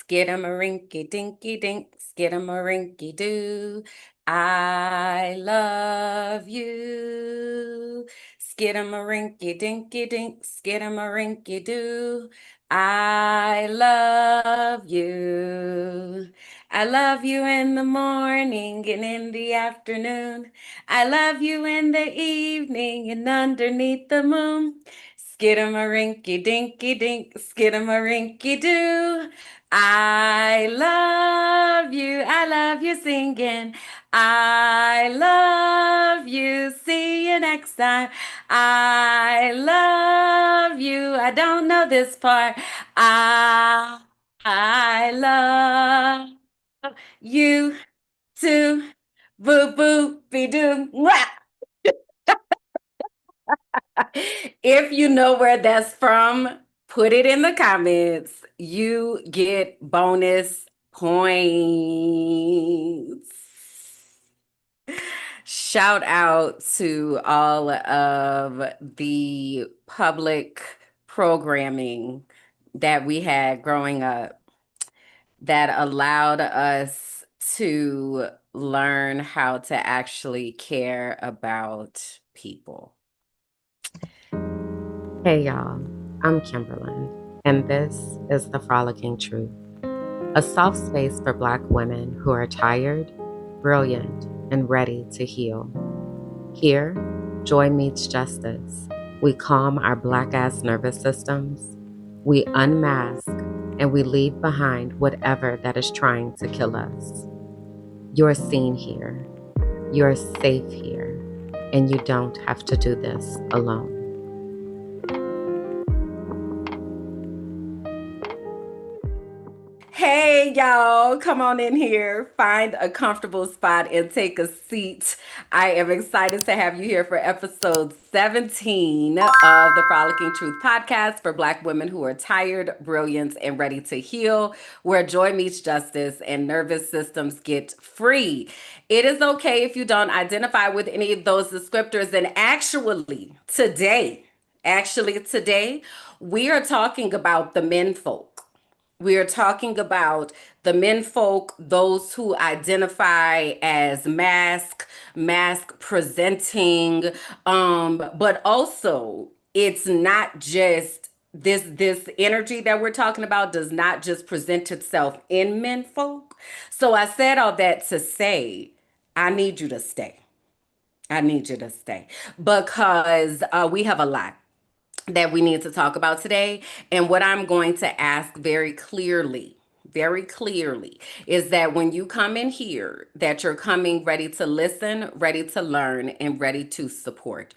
Skidamarinky dinky dink, skidamarinky doo. I love you. Skidamarinky dinky dink, skidamarinky doo. I love you. I love you in the morning and in the afternoon. I love you in the evening and underneath the moon. Skidamarinky dinky dink, skidamarinky doo. I love you singing. I love you. See you next time. I love you. I don't know this part. I love you too. Boo boo be doo. If you know where that's from, put it in the comments. You get bonus points. Shout out to all of the public programming that we had growing up that allowed us to learn how to actually care about people. Hey y'all, I'm Kimberland, and this is the Frolicking Truth, a soft space for Black women who are tired, brilliant, and ready to heal. Here, joy meets justice. We calm our Black-ass nervous systems, we unmask, and we leave behind whatever that is trying to kill us. You're seen here, you're safe here, and you don't have to do this alone. Hey, y'all, come on in here, find a comfortable spot and take a seat. I am excited to have you here for episode 17 of the Frolicking Truth podcast for Black women who are tired, brilliant, and ready to heal, where joy meets justice and nervous systems get free. It is okay if you don't identify with any of those descriptors. And today, we are talking about the men folk. We are talking about the men folk, those who identify as mask presenting, but also it's not just this energy that we're talking about does not just present itself in men folk. So I said all that to say, I need you to stay. I need you to stay because we have a lot that we need to talk about today. And what I'm going to ask very clearly, is that when you come in here, that you're coming ready to listen, ready to learn, and ready to support.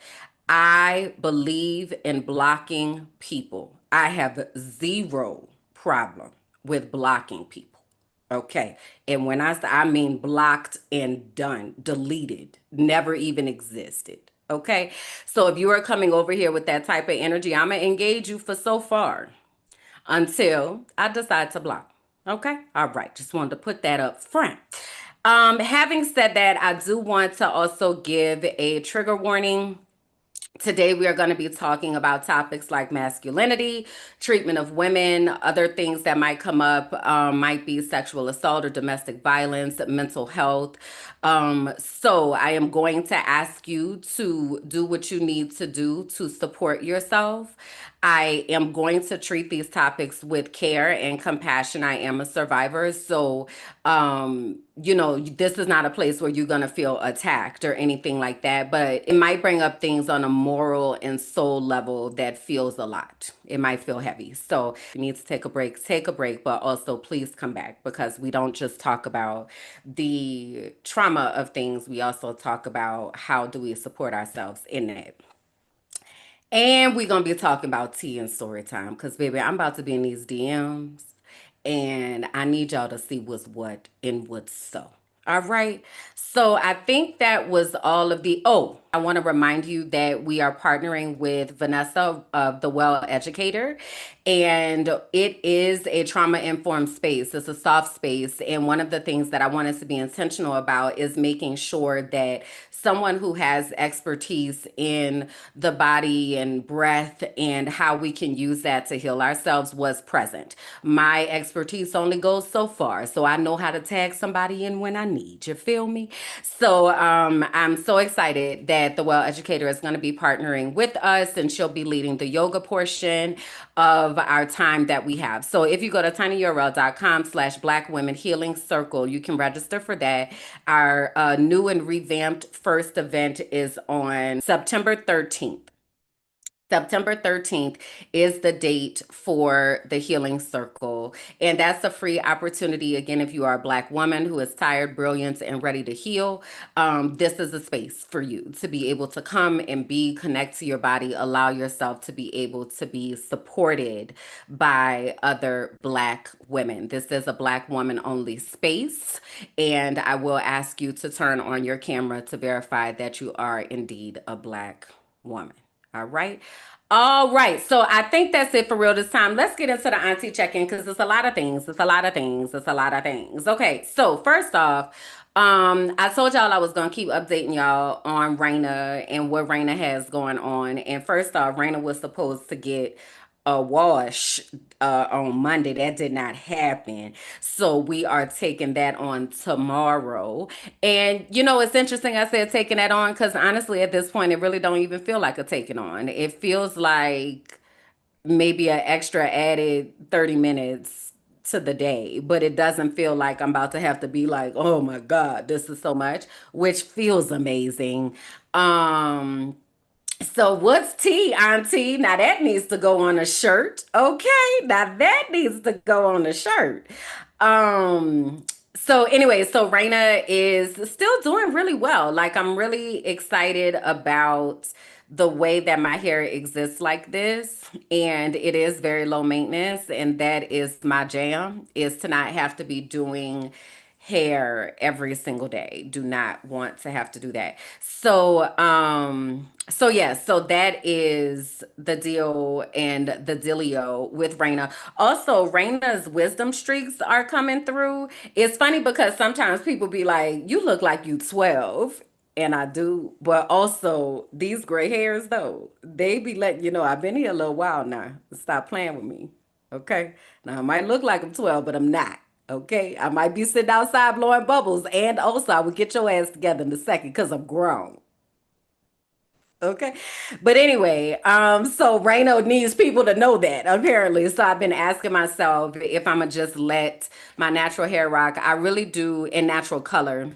I believe in blocking people. I have zero problem with blocking people. Okay. And when I say, I mean blocked and done, deleted, never even existed. Okay. So if you are coming over here with that type of energy, I'm going to engage you for so far until I decide to block. Okay. All right. Just wanted to put that up front. Having said that, I do want to also give a trigger warning. Today, we are going to be talking about topics like masculinity, treatment of women, other things that might come up, might be sexual assault or domestic violence, mental health. So I am going to ask you to do what you need to do to support yourself. I am going to treat these topics with care and compassion. I am a survivor. So, this is not a place where you're going to feel attacked or anything like that, but it might bring up things on a moral and soul level that feels a lot. It might feel heavy. So, if you need to take a break, but also please come back because we don't just talk about the trauma of things. We also talk about how do we support ourselves in it. And we're gonna be talking about tea and story time because baby, I'm about to be in these DMs and I need y'all to see what's what and what's so. All right. So I think that was all of the I want to remind you that we are partnering with Vanessa of the Well Educator, and it is a trauma informed space. It's a soft space. And one of the things that I want us to be intentional about is making sure that someone who has expertise in the body and breath and how we can use that to heal ourselves was present. My expertise only goes so far, so I know how to tag somebody in when I need. You feel me? So I'm so excited that the Well Educator is going to be partnering with us, and she'll be leading the yoga portion of our time that we have. So if you go to tinyurl.com/Black Women Healing Circle, you can register for that. Our new and revamped first event is on September 13th. September 13th is the date for the Healing Circle. And that's a free opportunity. Again, if you are a Black woman who is tired, brilliant, and ready to heal, this is a space for you to be able to come and be, connect to your body, allow yourself to be able to be supported by other Black women. This is a Black woman only space. And I will ask you to turn on your camera to verify that you are indeed a Black woman. All right. All right. So I think that's it for real this time. Let's get into the auntie check-in because it's a lot of things. It's a lot of things. It's a lot of things. Okay. So first off, I told y'all I was gonna keep updating y'all on Raina and what Raina has going on. And first off, Raina was supposed to get a wash on Monday. That did not happen. So we are taking that on tomorrow. And you know, it's interesting I said taking that on because honestly, at this point, it really don't even feel like a taking on. It feels like maybe an extra added 30 minutes to the day, but it doesn't feel like I'm about to have to be like, oh my God, this is so much, which feels amazing. Um, so what's tea, Auntie? Now that needs to go on a shirt. Okay, now that needs to go on a shirt. Um, so anyway, so Raina is still doing really well. Like I'm really excited about the way that my hair exists like this, and it is very low maintenance, and that is my jam, is to not have to be doing hair every single day. Do not want to have to do that. So yeah, so that is the deal and the dealio with Raina. Also, Raina's wisdom streaks are coming through. It's funny because sometimes people be like, you look like you 12. And I do, but also these gray hairs though, they be letting you know I've been here a little while now. Stop playing with me. Okay. Now I might look like I'm 12, but I'm not. Okay. I might be sitting outside blowing bubbles. And also I would get your ass together in a second because I'm grown. Okay. But anyway, so Reno needs people to know that apparently. So I've been asking myself if I'm gonna just let my natural hair rock. I really do in natural color.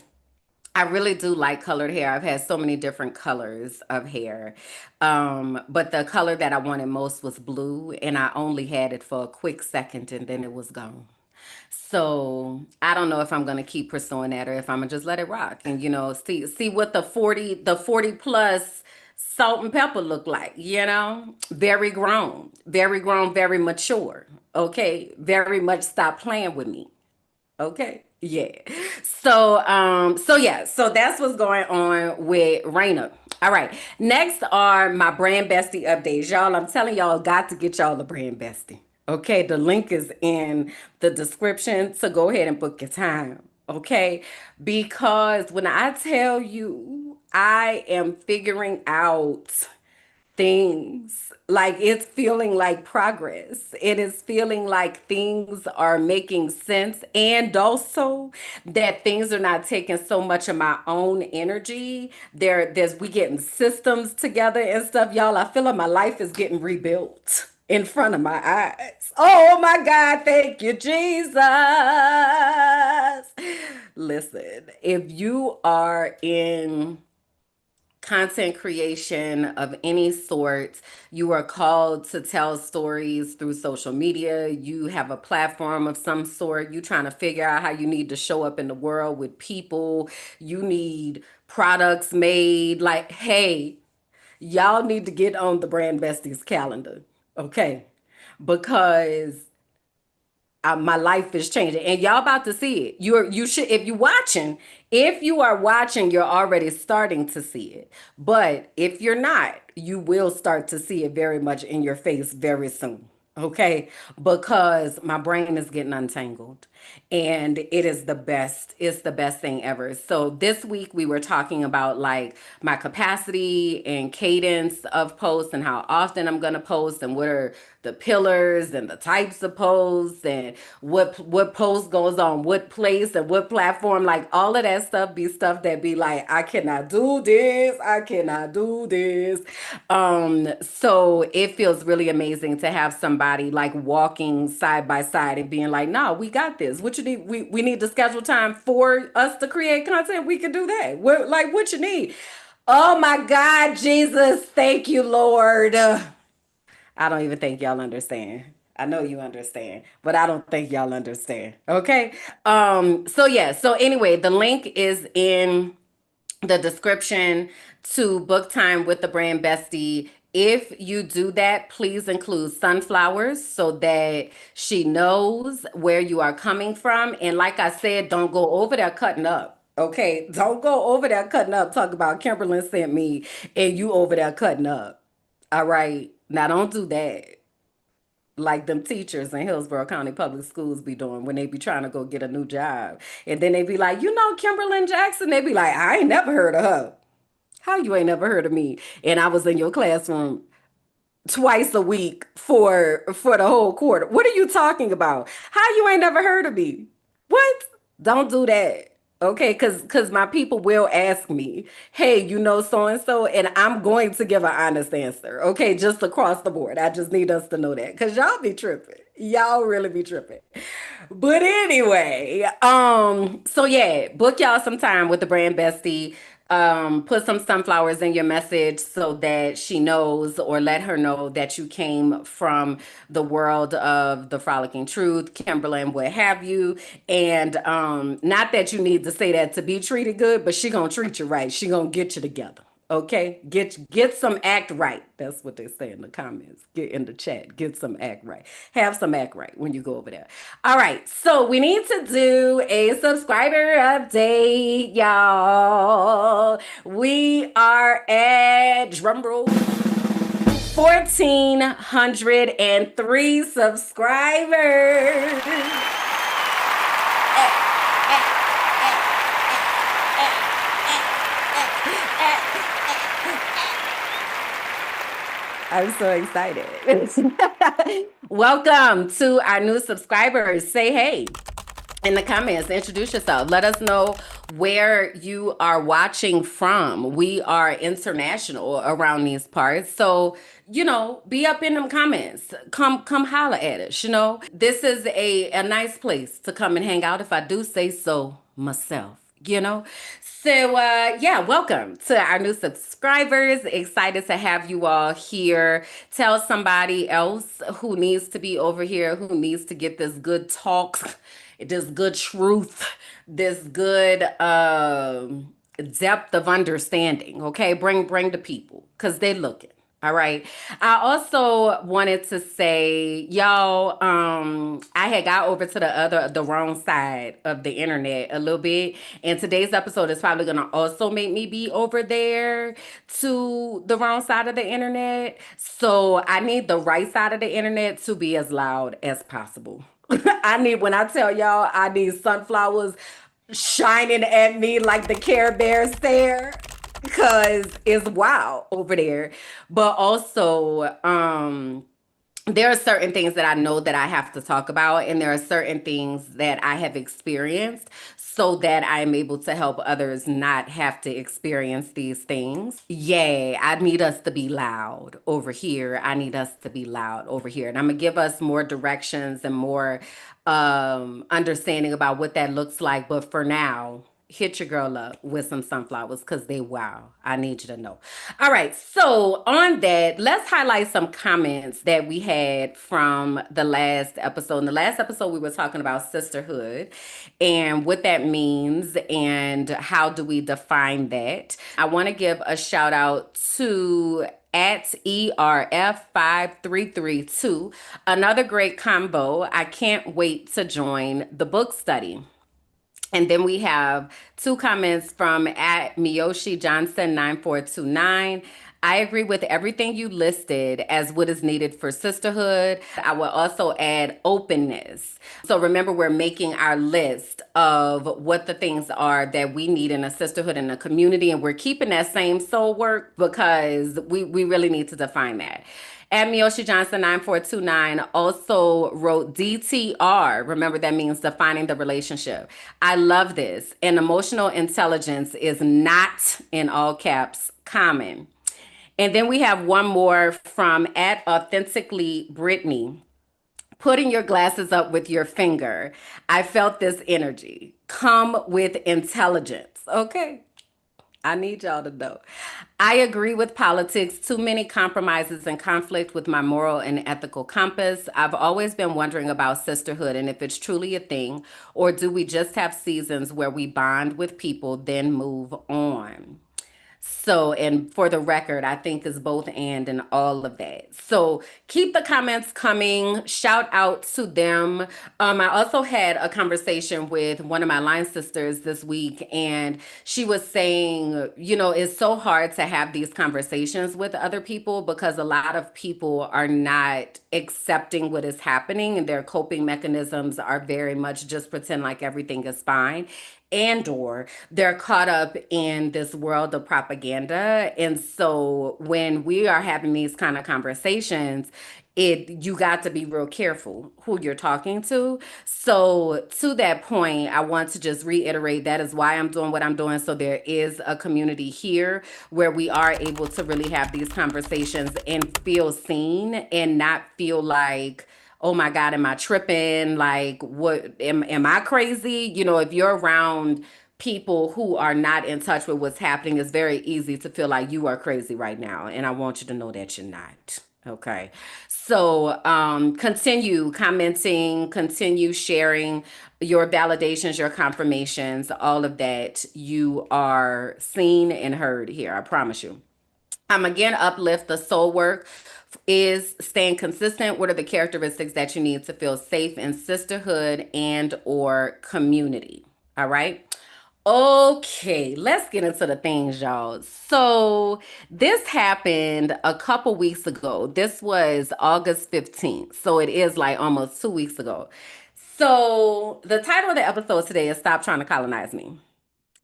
I really do like colored hair. I've had so many different colors of hair. But the color that I wanted most was blue, and I only had it for a quick second and then it was gone. So I don't know if I'm gonna keep pursuing that or if I'm gonna just let it rock and see what the 40 plus salt and pepper look like, very grown, very mature. Okay, very much stop playing with me. Okay. Yeah. So yeah, so that's what's going on with Raina. All right. Next are my brand bestie updates. Y'all, I'm telling y'all, got to get y'all the brand bestie. Okay, the link is in the description, so go ahead and book your time. Okay, because when I tell you I am figuring out things. Like it's feeling like progress. It is feeling like things are making sense. And also that things are not taking so much of my own energy. There's we getting systems together and stuff. Y'all, I feel like my life is getting rebuilt in front of my eyes. Oh my God, thank you, Jesus. Listen, if you are in content creation of any sort. You are called to tell stories through social media. You have a platform of some sort. You trying to figure out how you need to show up in the world with people. You need products made. Like, hey, y'all need to get on the Brand Besties calendar. Okay. Because my life is changing, and y'all about to see it. You should, if you are watching, you're already starting to see it. But if you're not, you will start to see it very much in your face very soon. Okay, because my brain is getting untangled, and it is the best. It's the best thing ever. So this week we were talking about like my capacity and cadence of posts and how often I'm gonna post and what are the pillars and the types of posts and what post goes on what place and what platform. Like all of that stuff be stuff that be like, I cannot do this, I cannot do this. So it feels really amazing to have somebody like walking side by side and being like, no, we got this. What you need? We need to schedule time for us to create content. We can do that. What you need? Oh my God, Jesus. Thank you, Lord. I don't even think y'all understand. I know you understand, but I don't think y'all understand. Okay. So yeah, so anyway, the link is in the description to book time with the brand bestie. If you do that, please include sunflowers so that she knows where you are coming from. And like I said, don't go over there cutting up. Okay, don't go over there cutting up. Talk about Kimberland sent me and you over there cutting up. All right, now don't do that like them teachers in Hillsborough County Public Schools be doing when they be trying to go get a new job. And then they be like, you know, Kimberland Jackson. They be like, I ain't never heard of her. How you ain't never heard of me? And I was in your classroom twice a week for the whole quarter. What are you talking about? How you ain't never heard of me? What? Don't do that. Okay, cuz my people will ask me, "Hey, you know so and so," and I'm going to give an honest answer. Okay, just across the board. I just need us to know that cuz y'all be tripping. Y'all really be tripping. But anyway, so yeah, book y'all some time with the brand bestie. Put some sunflowers in your message so that she knows, or let her know that you came from the world of the Frolicking Truth, Kimberland, what have you. And not that you need to say that to be treated good, but she gonna treat you right. She gonna get you together. Okay, get some act right. That's what they say in the comments. Get in the chat. Get some act right. Have some act right when you go over there. All right, so we need to do a subscriber update, y'all. We are at drumroll 1,403 subscribers. I'm so excited. Welcome to our new subscribers. Say hey in the comments. Introduce yourself. Let us know where you are watching from. We are international around these parts. So, you know, be up in them comments. Come holla at us, you know. This is a nice place to come and hang out if I do say so myself, you know. So, yeah, welcome to our new subscribers. Excited to have you all here. Tell somebody else who needs to be over here, who needs to get this good talk, this good truth, this good depth of understanding. Okay, bring the people because they're looking. All right. I also wanted to say, y'all, I had got over to the wrong side of the internet a little bit. And today's episode is probably gonna also make me be over there to the wrong side of the internet. So I need the right side of the internet to be as loud as possible. When I tell y'all, I need sunflowers shining at me like the Care Bear stare because it's wild over there. But also, there are certain things that I know that I have to talk about, and there are certain things that I have experienced so that I'm able to help others not have to experience these things. Yeah, I need us to be loud over here. I need us to be loud over here. And I'm gonna give us more directions and more understanding about what that looks like. But for now, hit your girl up with some sunflowers because they wow. I need you to know. All right. So, on that, let's highlight some comments that we had from the last episode. In the last episode, we were talking about sisterhood and what that means and how do we define that. I want to give a shout out to at ERF5332. Another great combo. I can't wait to join the book study. And then we have two comments from at Miyoshi Johnson 9429. I agree with everything you listed as what is needed for sisterhood. I will also add openness. So remember, we're making our list of what the things are that we need in a sisterhood and a community. And we're keeping that same soul work because we really need to define that. At Miyoshi Johnson 9429 also wrote DTR. Remember, that means defining the relationship. I love this. And emotional intelligence is not, in all caps, common. And then we have one more from at Authentically Brittany. Putting your glasses up with your finger. I felt this energy. Come with intelligence. Okay. I need y'all to know. I agree with politics. Too many compromises and conflict with my moral and ethical compass. I've always been wondering about sisterhood and if it's truly a thing, or do we just have seasons where we bond with people, then move on? So, and for the record, I think is both and all of that. So keep the comments coming. Shout out to them. I also had a conversation with one of my line sisters this week, and she was saying, you know, it's so hard to have these conversations with other people because a lot of people are not accepting what is happening, and their coping mechanisms are very much just pretend like everything is fine, and or they're caught up in this world of propaganda. And so when we are having these kind of conversations, you got to be real careful who you're talking to. So to that point, I want to just reiterate that is why I'm doing what I'm doing. So there is a community here where we are able to really have these conversations and feel seen and not feel like, oh my God, am I tripping? Like, what am I crazy? You know, if you're around people who are not in touch with what's happening, it's very easy to feel like you are crazy right now. And I want you to know that you're not. Okay. So continue commenting, continue sharing your validations, your confirmations, all of that. You are seen and heard here. I promise you. Again, uplift the soul work is staying consistent. What are the characteristics that you need to feel safe in sisterhood and or community? All right. Okay, let's get into the things, y'all. So, this happened a couple weeks ago. This was August 15th. So, it is like almost 2 weeks ago. So, the title of the episode today is Stop Trying to Colonize Me.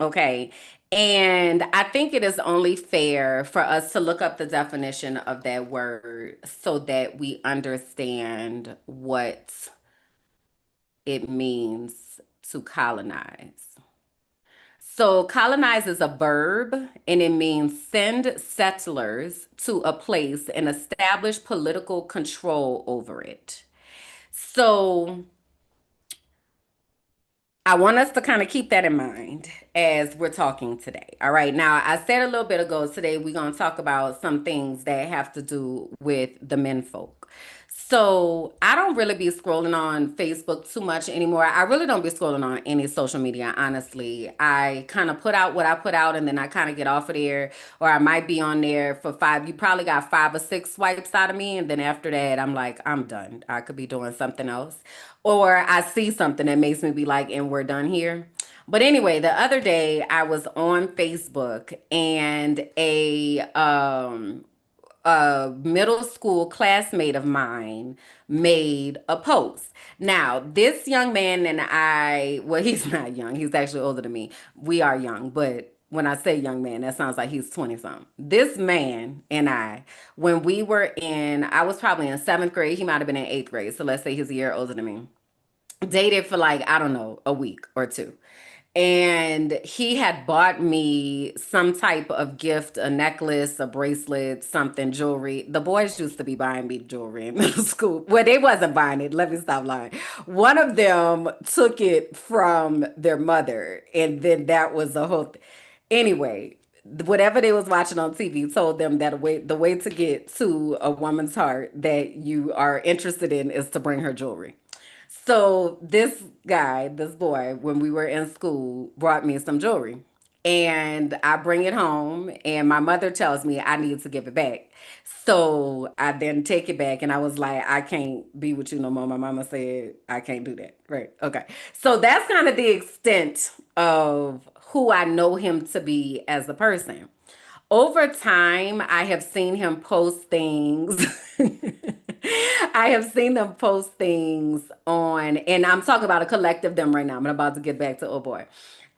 Okay. And I think it is only fair for us to look up the definition of that word so that we understand what it means to colonize. So, colonize is a verb and it means send settlers to a place and establish political control over it. So, I want us to kind of keep that in mind as we're talking today. All right. Now, I said a little bit ago today, we're going to talk about some things that have to do with the men folk. So I don't really be scrolling on Facebook too much anymore. I really don't be scrolling on any social media, honestly. I kind of put out what I put out and then I kind of get off of there, or I might be on there for five. You probably got 5 or 6 swipes out of me. And then after that, I'm like, I'm done. I could be doing something else. Or I see something that makes me be like, and we're done here. But anyway, the other day I was on Facebook and a middle school classmate of mine made a post. Now, this young man and I, well, he's not young. He's actually older than me. We are young, but when I say young man, that sounds like he's 20 something. This man and I, when we were I was probably in 7th grade. He might have been in 8th grade. So let's say he's a year older than me. Dated for like, I don't know, a week or two. And he had bought me some type of gift, a necklace, a bracelet, something, jewelry. The boys used to be buying me jewelry in middle school. Well, they wasn't buying it. Let me stop lying. One of them took it from their mother, and then that was the whole thing. Anyway, whatever they was watching on TV told them that the way to get to a woman's heart that you are interested in is to bring her jewelry. So this guy, this boy, when we were in school, brought me some jewelry. And I bring it home, and my mother tells me I need to give it back. So I then take it back, and I was like, I can't be with you no more. My mama said I can't do that. Right. Okay. So that's kind of the extent of who I know him to be as a person. Over time, I have seen him post things. I have seen them post things on, and I'm talking about a collective them right now. I'm about to get back to oh boy.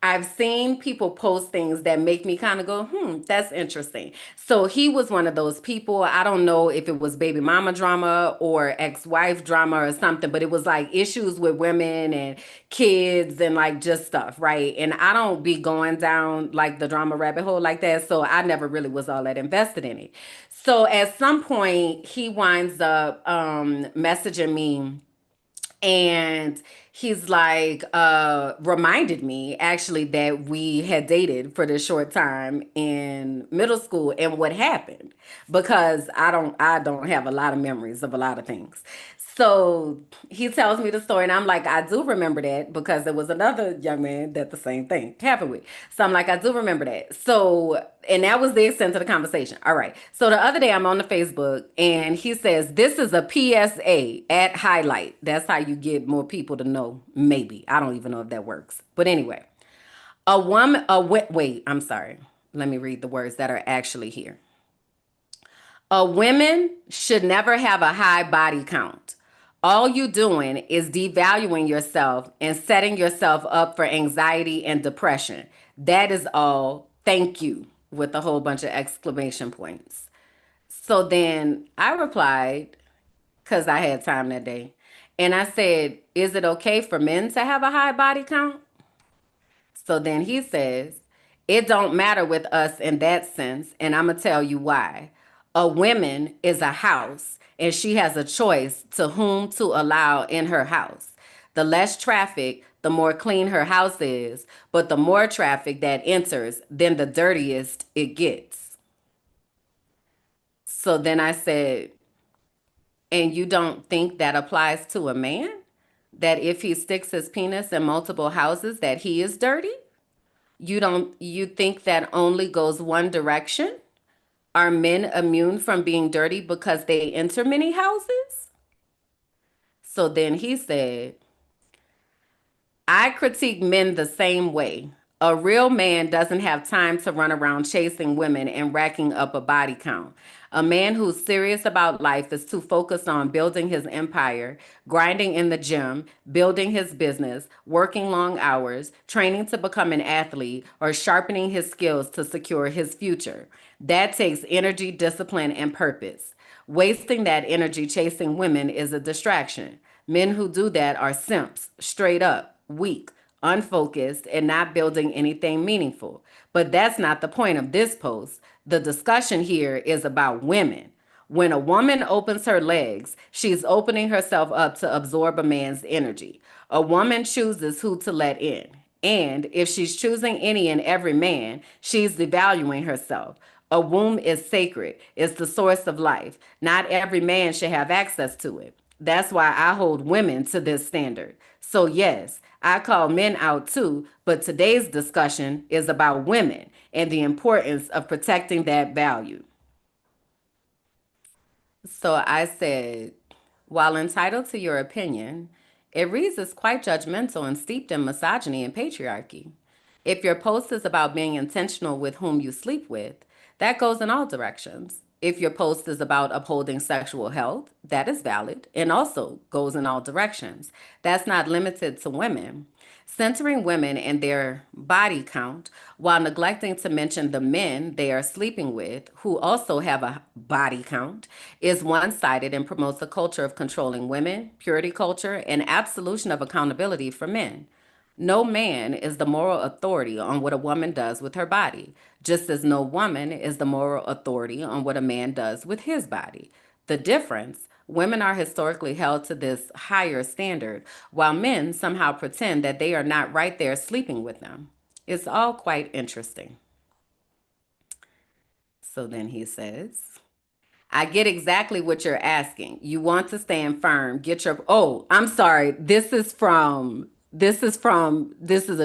I've seen people post things that make me kind of go, that's interesting. So he was one of those people. I don't know if it was baby mama drama or ex-wife drama or something, but it was like issues with women and kids and like just stuff, right? And I don't be going down like the drama rabbit hole like that. So I never really was all that invested in it. So at some point, he winds up messaging me, and he's like reminded me actually that we had dated for this short time in middle school and what happened, because I don't have a lot of memories of a lot of things. So he tells me the story, and I'm like, I do remember that because there was another young man that the same thing happened with. So I'm like, I do remember that. So, and that was the extent of the conversation. All right. So the other day I'm on the Facebook, and he says, this is a PSA at highlight. That's how you get more people to know. Maybe. I don't even know if that works. But anyway, wait, I'm sorry. Let me read the words that are actually here. A woman should never have a high body count. All you doing is devaluing yourself and setting yourself up for anxiety and depression. That is all. Thank you, with a whole bunch of exclamation points. So then I replied, because I had time that day, and I said, is it okay for men to have a high body count? So then he says, it don't matter with us in that sense, and I'm going to tell you why. A woman is a house, and she has a choice to whom to allow in her house. The less traffic, the more clean her house is, but the more traffic that enters, then the dirtiest it gets. So then I said, and you don't think that applies to a man? That if he sticks his penis in multiple houses, that he is dirty? You think that only goes one direction? Are men immune from being dirty because they enter many houses? So then he said, I critique men the same way. A real man doesn't have time to run around chasing women and racking up a body count. A man who's serious about life is too focused on building his empire, grinding in the gym, building his business, working long hours, training to become an athlete, or sharpening his skills to secure his future. That takes energy, discipline, and purpose. Wasting that energy chasing women is a distraction. Men who do that are simps, straight up, weak, unfocused, and not building anything meaningful. But that's not the point of this post. The discussion here is about women. When a woman opens her legs, she's opening herself up to absorb a man's energy. A woman chooses who to let in. And if she's choosing any and every man, she's devaluing herself. A womb is sacred, it's the source of life. Not every man should have access to it. That's why I hold women to this standard. So, yes, I call men out too, but today's discussion is about women and the importance of protecting that value. So I said, while entitled to your opinion, it reads as quite judgmental and steeped in misogyny and patriarchy. If your post is about being intentional with whom you sleep with, that goes in all directions. If your post is about upholding sexual health, that is valid and also goes in all directions. That's not limited to women. Centering women and their body count while neglecting to mention the men they are sleeping with, who also have a body count, is one sided and promotes a culture of controlling women, purity culture, and absolution of accountability for men. No man is the moral authority on what a woman does with her body, just as no woman is the moral authority on what a man does with his body. The difference, women are historically held to this higher standard, while men somehow pretend that they are not right there sleeping with them. It's all quite interesting. So then he says, I get exactly what you're asking. You want to stand firm. Get your Oh, I'm sorry. This is a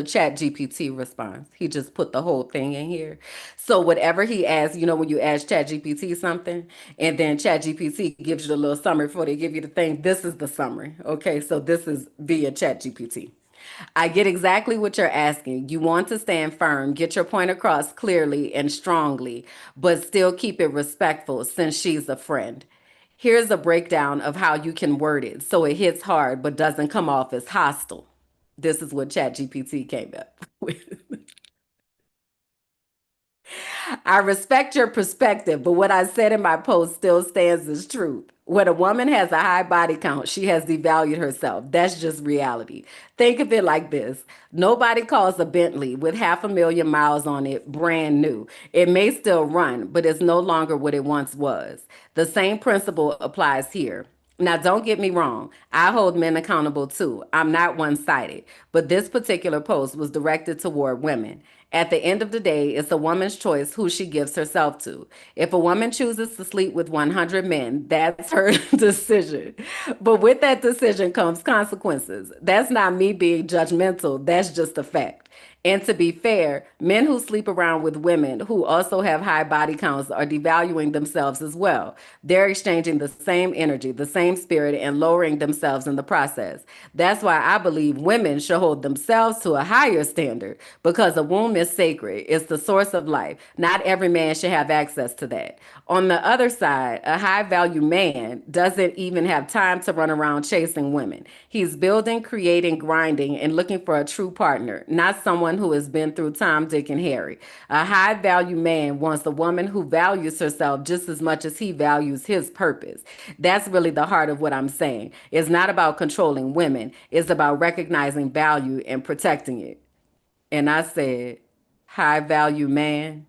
chat GPT response. He just put the whole thing in here. So whatever he asks, when you ask chat GPT something and then chat GPT gives you the little summary before they give you the thing, this is the summary. Okay, so this is via chat GPT. I get exactly what you're asking. You want to stand firm, get your point across clearly and strongly, but still keep it respectful since she's a friend. Here's a breakdown of how you can word it so it hits hard but doesn't come off as hostile. This is what ChatGPT came up with. I respect your perspective, but what I said in my post still stands as truth. When a woman has a high body count, she has devalued herself. That's just reality. Think of it like this. Nobody calls a Bentley with 500,000 miles on it brand new. It may still run, but it's no longer what it once was. The same principle applies here. Now, don't get me wrong. I hold men accountable too. I'm not one sided, but this particular post was directed toward women. At the end of the day, it's a woman's choice who she gives herself to. If a woman chooses to sleep with 100 men, that's her decision. But with that decision comes consequences. That's not me being judgmental, that's just a fact. And to be fair, men who sleep around with women who also have high body counts are devaluing themselves as well. They're exchanging the same energy, the same spirit, and lowering themselves in the process. That's why I believe women should hold themselves to a higher standard because a womb is sacred. It's the source of life. Not every man should have access to that. On the other side, a high value man doesn't even have time to run around chasing women. He's building, creating, grinding, and looking for a true partner, not someone who has been through Tom, Dick, and Harry. A high value man wants a woman who values herself just as much as he values his purpose. That's really the heart of what I'm saying. It's not about controlling women, it's about recognizing value and protecting it. And I said, high value man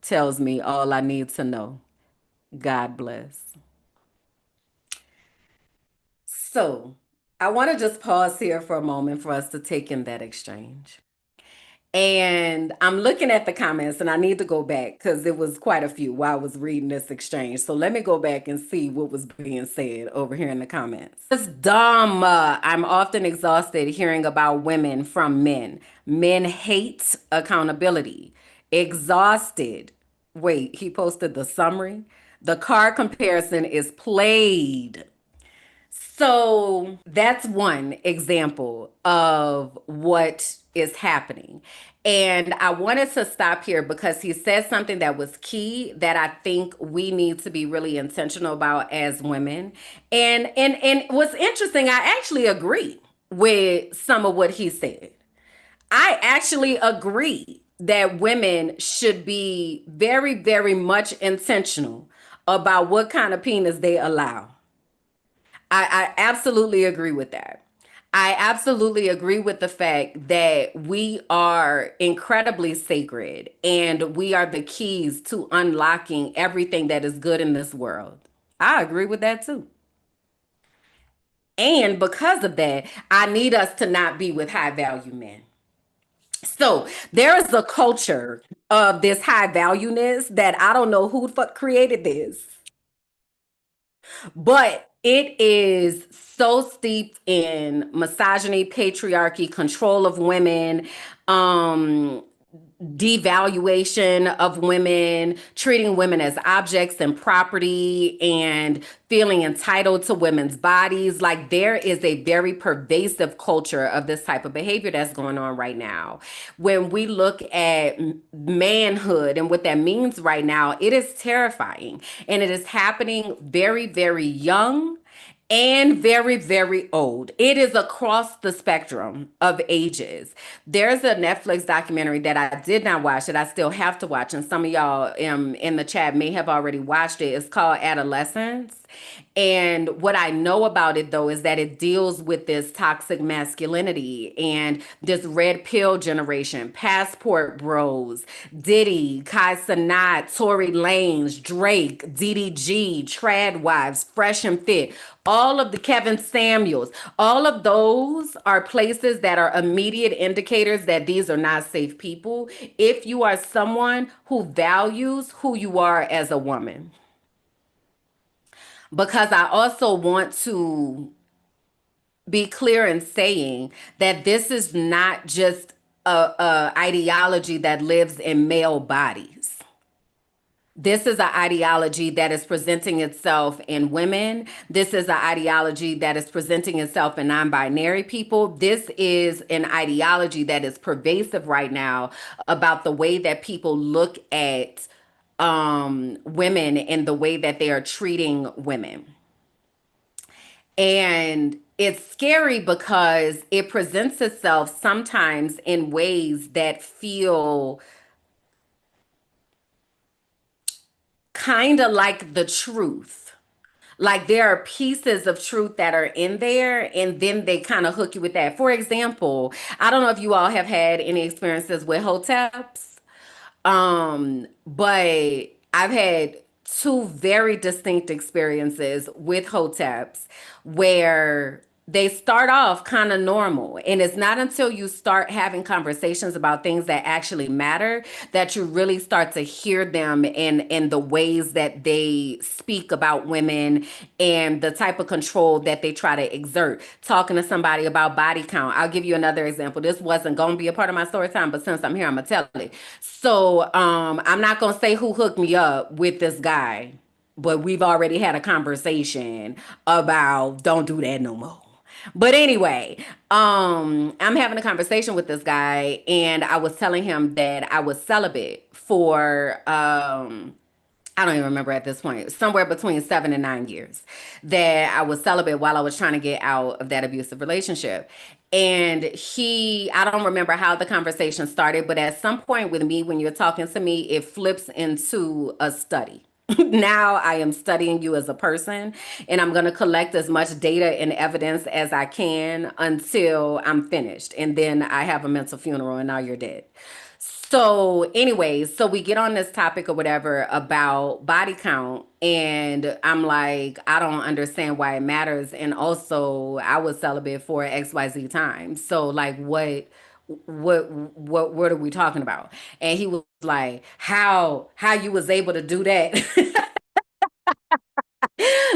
tells me all I need to know. God bless. So I want to just pause here for a moment for us to take in that exchange. And I'm looking at the comments and I need to go back because there was quite a few while I was reading this exchange. So let me go back and see what was being said over here in the comments. It's dumb. I'm often exhausted hearing about women from men. Men hate accountability. Exhausted. Wait, he posted the summary. The car comparison is played. So that's one example of what is happening. And I wanted to stop here because he said something that was key that I think we need to be really intentional about as women. And what's interesting, I actually agree with some of what he said. I actually agree that women should be very, very much intentional about what kind of penis they allow. I absolutely agree with that. I absolutely agree with the fact that we are incredibly sacred and we are the keys to unlocking everything that is good in this world. I agree with that too. And because of that, I need us to not be with high value men. So there is a culture of this high valueness that I don't know who the fuck created this. But it is so steeped in misogyny, patriarchy, control of women, um, devaluation of women, treating women as objects and property, and feeling entitled to women's bodies. Like there is a very pervasive culture of this type of behavior that's going on right now. When we look at manhood and what that means right now, it is terrifying. And it is happening very, very young and very, very old. It is across the spectrum of ages. There's a Netflix documentary that I did not watch that I still have to watch, and some of y'all in the chat may have already watched it. It's called Adolescence. And what I know about it though is that it deals with this toxic masculinity and this red pill generation, passport bros, Diddy, Kai Cenat, Tory Lanez, Drake, DDG, trad wives, fresh and fit, all of the Kevin Samuels, all of those are places that are immediate indicators that these are not safe people if you are someone who values who you are as a woman. Because I also want to be clear in saying that this is not just a ideology that lives in male bodies. This is an ideology that is presenting itself in women. This is an ideology that is presenting itself in non binary people. This is an ideology that is pervasive right now about the way that people look at women and the way that they are treating women. And it's scary because it presents itself sometimes in ways that feel kind of like the truth. Like there are pieces of truth that are in there, and then they kind of hook you with that. For example, I don't know if you all have had any experiences with hoteps. But I've had two very distinct experiences with hoteps where they start off kind of normal. And it's not until you start having conversations about things that actually matter that you really start to hear them in the ways that they speak about women and the type of control that they try to exert. Talking to somebody about body count. I'll give you another example. This wasn't going to be a part of my story time, but since I'm here, I'm going to tell it. So I'm not going to say who hooked me up with this guy, but we've already had a conversation about don't do that no more. But anyway, I'm having a conversation with this guy, and I was telling him that I was celibate for I don't even remember at this point, somewhere between 7 and 9 years, that I was celibate while I was trying to get out of that abusive relationship. And I don't remember how the conversation started, but at some point with me, when you're talking to me, it flips into a study. Now I am studying you as a person, and I'm going to collect as much data and evidence as I can until I'm finished. And then I have a mental funeral, and now you're dead. So, anyways, so we get on this topic or whatever about body count, and I'm like, I don't understand why it matters. And also, I was celibate for XYZ time. So, like, what are we talking about? And he was like, how you was able to do that?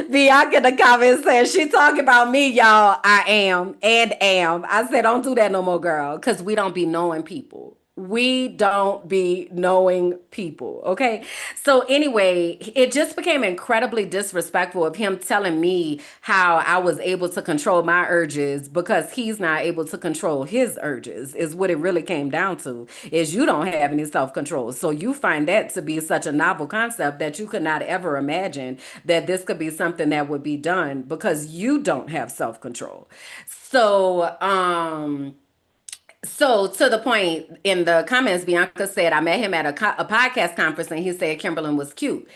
Bianca in the comments says she talking about me, y'all. I am and am. I said, don't do that no more, girl, because we don't be knowing people. We don't be knowing people. Okay. So anyway, it just became incredibly disrespectful of him telling me how I was able to control my urges because he's not able to control his urges, is what it really came down to. Is you don't have any self-control. So you find that to be such a novel concept that you could not ever imagine that this could be something that would be done because you don't have self-control. So, so to the point in the comments, Bianca said, I met him at a podcast conference and he said Kimberland was cute.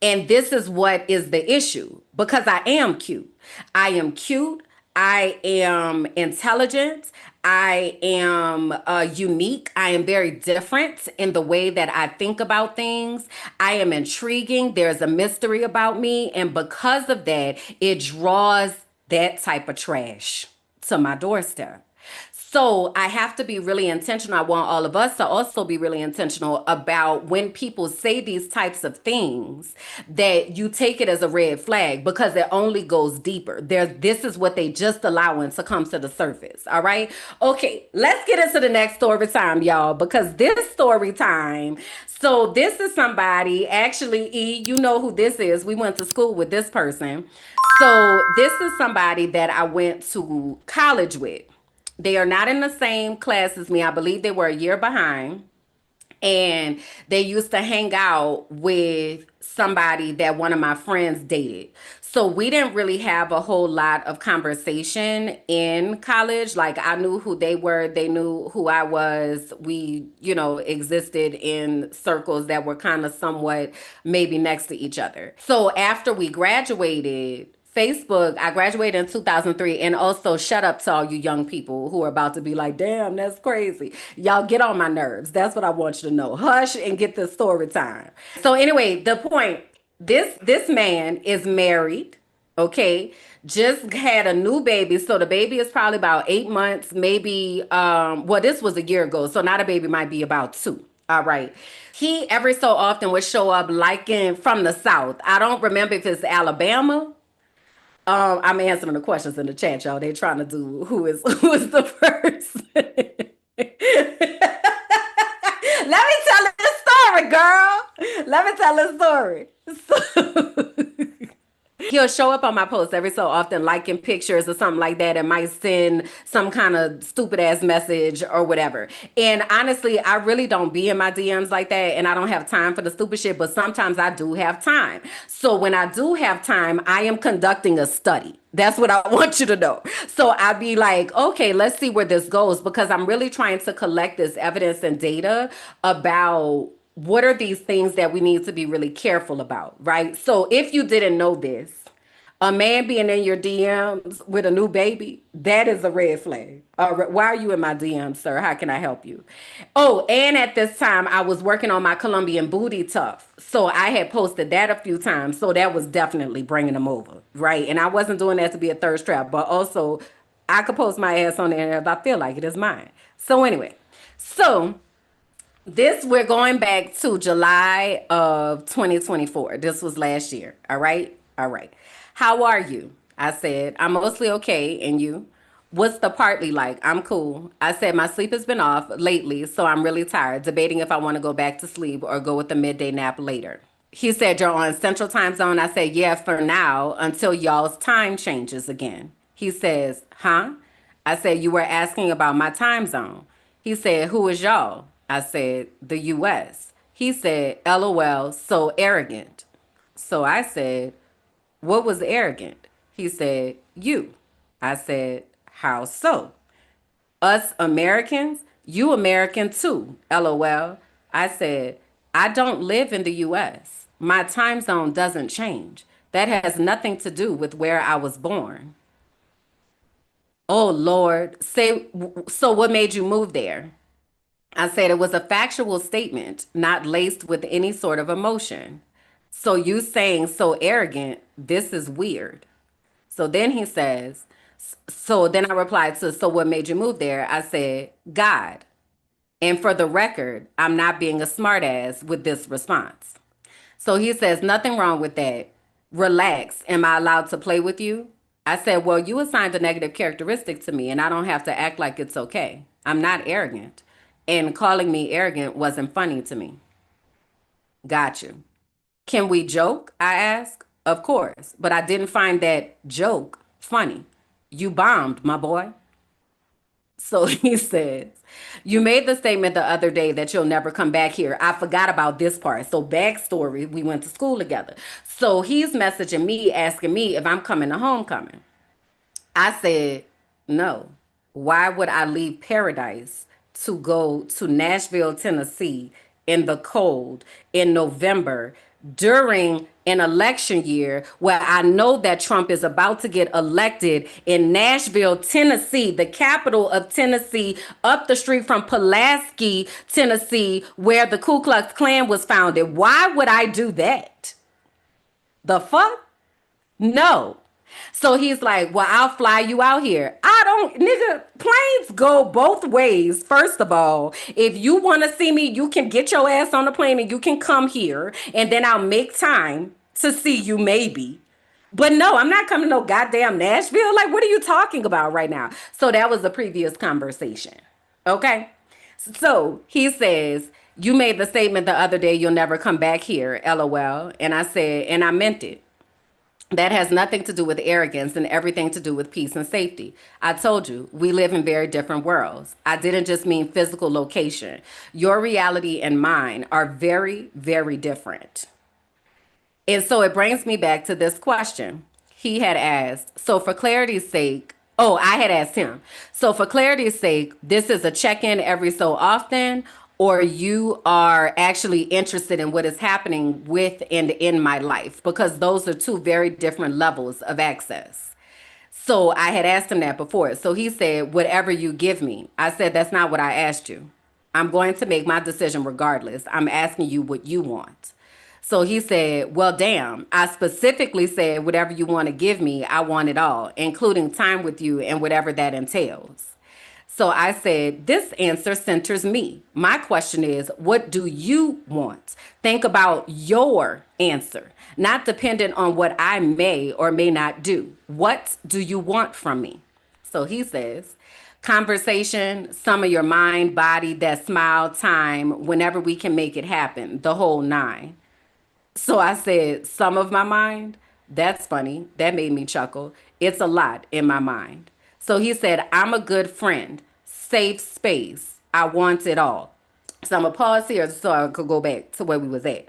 And this is what is the issue because I am cute. I am cute. I am intelligent. I am unique. I am very different in the way that I think about things. I am intriguing. There's a mystery about me. And because of that, it draws that type of trash to my doorstep. So I have to be really intentional. I want all of us to also be really intentional about when people say these types of things that you take it as a red flag because it only goes deeper. This is what they just allowing to come to the surface. All right. Okay, let's get into the next story time, y'all, because this story time. So this is somebody, actually, E, you know who this is. We went to school with this person. So this is somebody that I went to college with. They are not in the same class as me. I believe they were a year behind. And they used to hang out with somebody that one of my friends dated. So we didn't really have a whole lot of conversation in college. Like I knew who they were, they knew who I was. We, existed in circles that were kind of somewhat maybe next to each other. So after we graduated, I graduated in 2003. And also, shut up to all you young people who are about to be like, damn, that's crazy. Y'all get on my nerves. That's what I want you to know. Hush and get the story time. So, anyway, the point, this man is married, okay? Just had a new baby. So the baby is probably about 8 months, maybe. Well, this was a year ago. So now the baby might be about 2. All right. He every so often would show up liking from the South. I don't remember if it's Alabama. I'm answering the questions in the chat, y'all. They trying to do who is the first. Let me tell this story, girl. Let me tell this story. So, he'll show up on my posts every so often, liking pictures or something like that, and might send some kind of stupid ass message or whatever. And honestly, I really don't be in my DMs like that, and I don't have time for the stupid shit, but sometimes I do have time. So when I do have time, I am conducting a study. That's what I want you to know. So I'd be like, okay, let's see where this goes, because I'm really trying to collect this evidence and data about what are these things that we need to be really careful about, right? So if you didn't know this, a man being in your DMs with a new baby, that is a red flag. Why are you in my DMs, sir? How can I help you? Oh, and at this time, I was working on my Colombian booty tuff. So I had posted that a few times. So that was definitely bringing them over, right? And I wasn't doing that to be a thirst trap, but also I could post my ass on there if I feel like it is mine. So anyway, so we're going back to July of 2024. This was last year. All right. All right. How are you? I said, I'm mostly okay. And you? What's the partly like? I'm cool. I said, my sleep has been off lately, so I'm really tired, debating if I want to go back to sleep or go with a midday nap later. He said, you're on Central Time Zone. I said, yeah, for now, until y'all's time changes again. He says, huh? I said, you were asking about my time zone. He said, who is y'all? I said, the US. He said, LOL, so arrogant. So I said, what was arrogant? He said, you. I said, how so? Us Americans? You American too, LOL. I said, I don't live in the US. My time zone doesn't change. That has nothing to do with where I was born. Oh Lord, say, so what made you move there? I said it was a factual statement, not laced with any sort of emotion. So you saying so arrogant, this is weird. So then he says, so then I replied to, so what made you move there? I said, God. And for the record, I'm not being a smartass with this response. So he says, nothing wrong with that. Relax. Am I allowed to play with you? I said, well, you assigned a negative characteristic to me, and I don't have to act like it's okay. I'm not arrogant. And calling me arrogant wasn't funny to me. Got you. Can we joke? I asked. Of course, but I didn't find that joke funny. You bombed, my boy. So he says, you made the statement the other day that you'll never come back here. I forgot about this part. So backstory, we went to school together. So he's messaging me, asking me if I'm coming to homecoming. I said, no. Why would I leave paradise to go to Nashville, Tennessee in the cold in November during an election year where I know that Trump is about to get elected in Nashville, Tennessee, the capital of Tennessee, up the street from Pulaski, Tennessee, where the Ku Klux Klan was founded? Why would I do that? The fuck? No. So he's like, well, I'll fly you out here. I don't, nigga, planes go both ways. First of all, if you want to see me, you can get your ass on the plane and you can come here and then I'll make time to see you maybe. But no, I'm not coming to no goddamn Nashville. Like, what are you talking about right now? So that was the previous conversation. Okay. So he says, you made the statement the other day, you'll never come back here, LOL. And I said, and I meant it. That has nothing to do with arrogance and everything to do with peace and safety. I told you, we live in very different worlds. I didn't just mean physical location. Your reality and mine are very, very different. And so it brings me back to this question. he had asked, so for clarity's sake, oh, I had asked him. So for clarity's sake, this is a check-in every so often, or you are actually interested in what is happening with and in my life, because those are two very different levels of access. So I had asked him that before. So he said, whatever you give me. I said, that's not what I asked you. I'm going to make my decision regardless. I'm asking you what you want. So he said, well, damn, I specifically said, whatever you want to give me, I want it all, including time with you and whatever that entails. So I said, this answer centers me. My question is, what do you want? Think about your answer, not dependent on what I may or may not do. What do you want from me? So he says, conversation, some of your mind, body, that smile, time, whenever we can make it happen, the whole nine. So I said, some of my mind? That's funny. That made me chuckle. It's a lot in my mind. So he said, I'm a good friend, safe space. I want it all. So I'm going to pause here so I could go back to where we was at.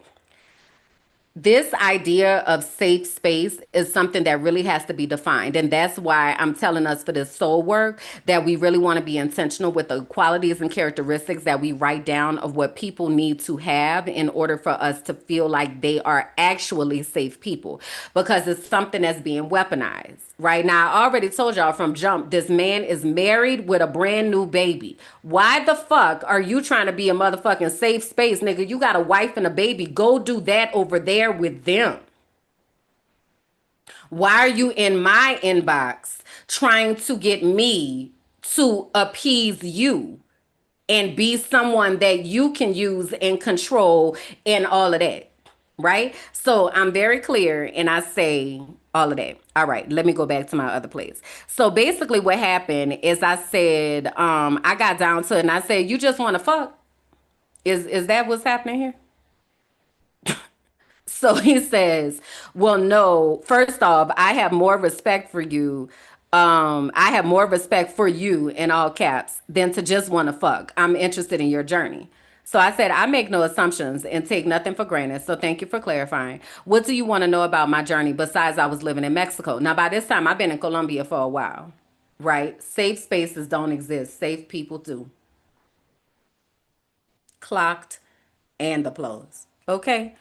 This idea of safe space is something that really has to be defined. And that's why I'm telling us for this soul work that we really want to be intentional with the qualities and characteristics that we write down of what people need to have in order for us to feel like they are actually safe people, because it's something that's being weaponized. Right now, I already told y'all from jump, this man is married with a brand new baby. Why the fuck are you trying to be a motherfucking safe space, nigga? You got a wife and a baby. Go do that over there with them. Why are you in my inbox trying to get me to appease you and be someone that you can use and control and all of that? Right? So I'm very clear and I say all of that. All right, let me go back to my other place. So basically what happened is I said, I got down to it and I said, you just want to fuck? Is that what's happening here? So he says, well, no, first off, I have more respect for you. I have more respect for you in all caps than to just want to fuck. I'm interested in your journey. So I said, I make no assumptions and take nothing for granted. So thank you for clarifying. What do you want to know about my journey besides I was living in Mexico? Now, by this time, I've been in Colombia for a while, right? Safe spaces don't exist. Safe people do. Clocked and applause. Okay.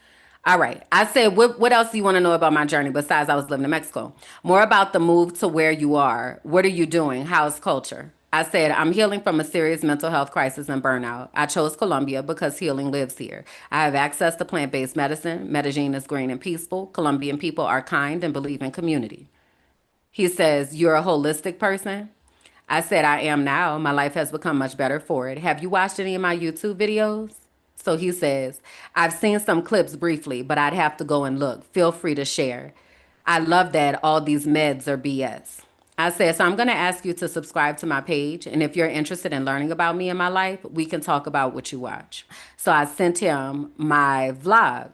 All right. I said, what else do you want to know about my journey besides I was living in Mexico? More about the move to where you are. What are you doing? How's culture? I said, I'm healing from a serious mental health crisis and burnout. I chose Colombia because healing lives here. I have access to plant based medicine. Medellin is green and peaceful. Colombian people are kind and believe in community. He says, you're a holistic person? I said, I am now. My life has become much better for it. Have you watched any of my YouTube videos? So he says, I've seen some clips briefly, but I'd have to go and look. Feel free to share. I love that all these meds are BS. I said, so I'm going to ask you to subscribe to my page. And if you're interested in learning about me and my life, we can talk about what you watch. So I sent him my vlog.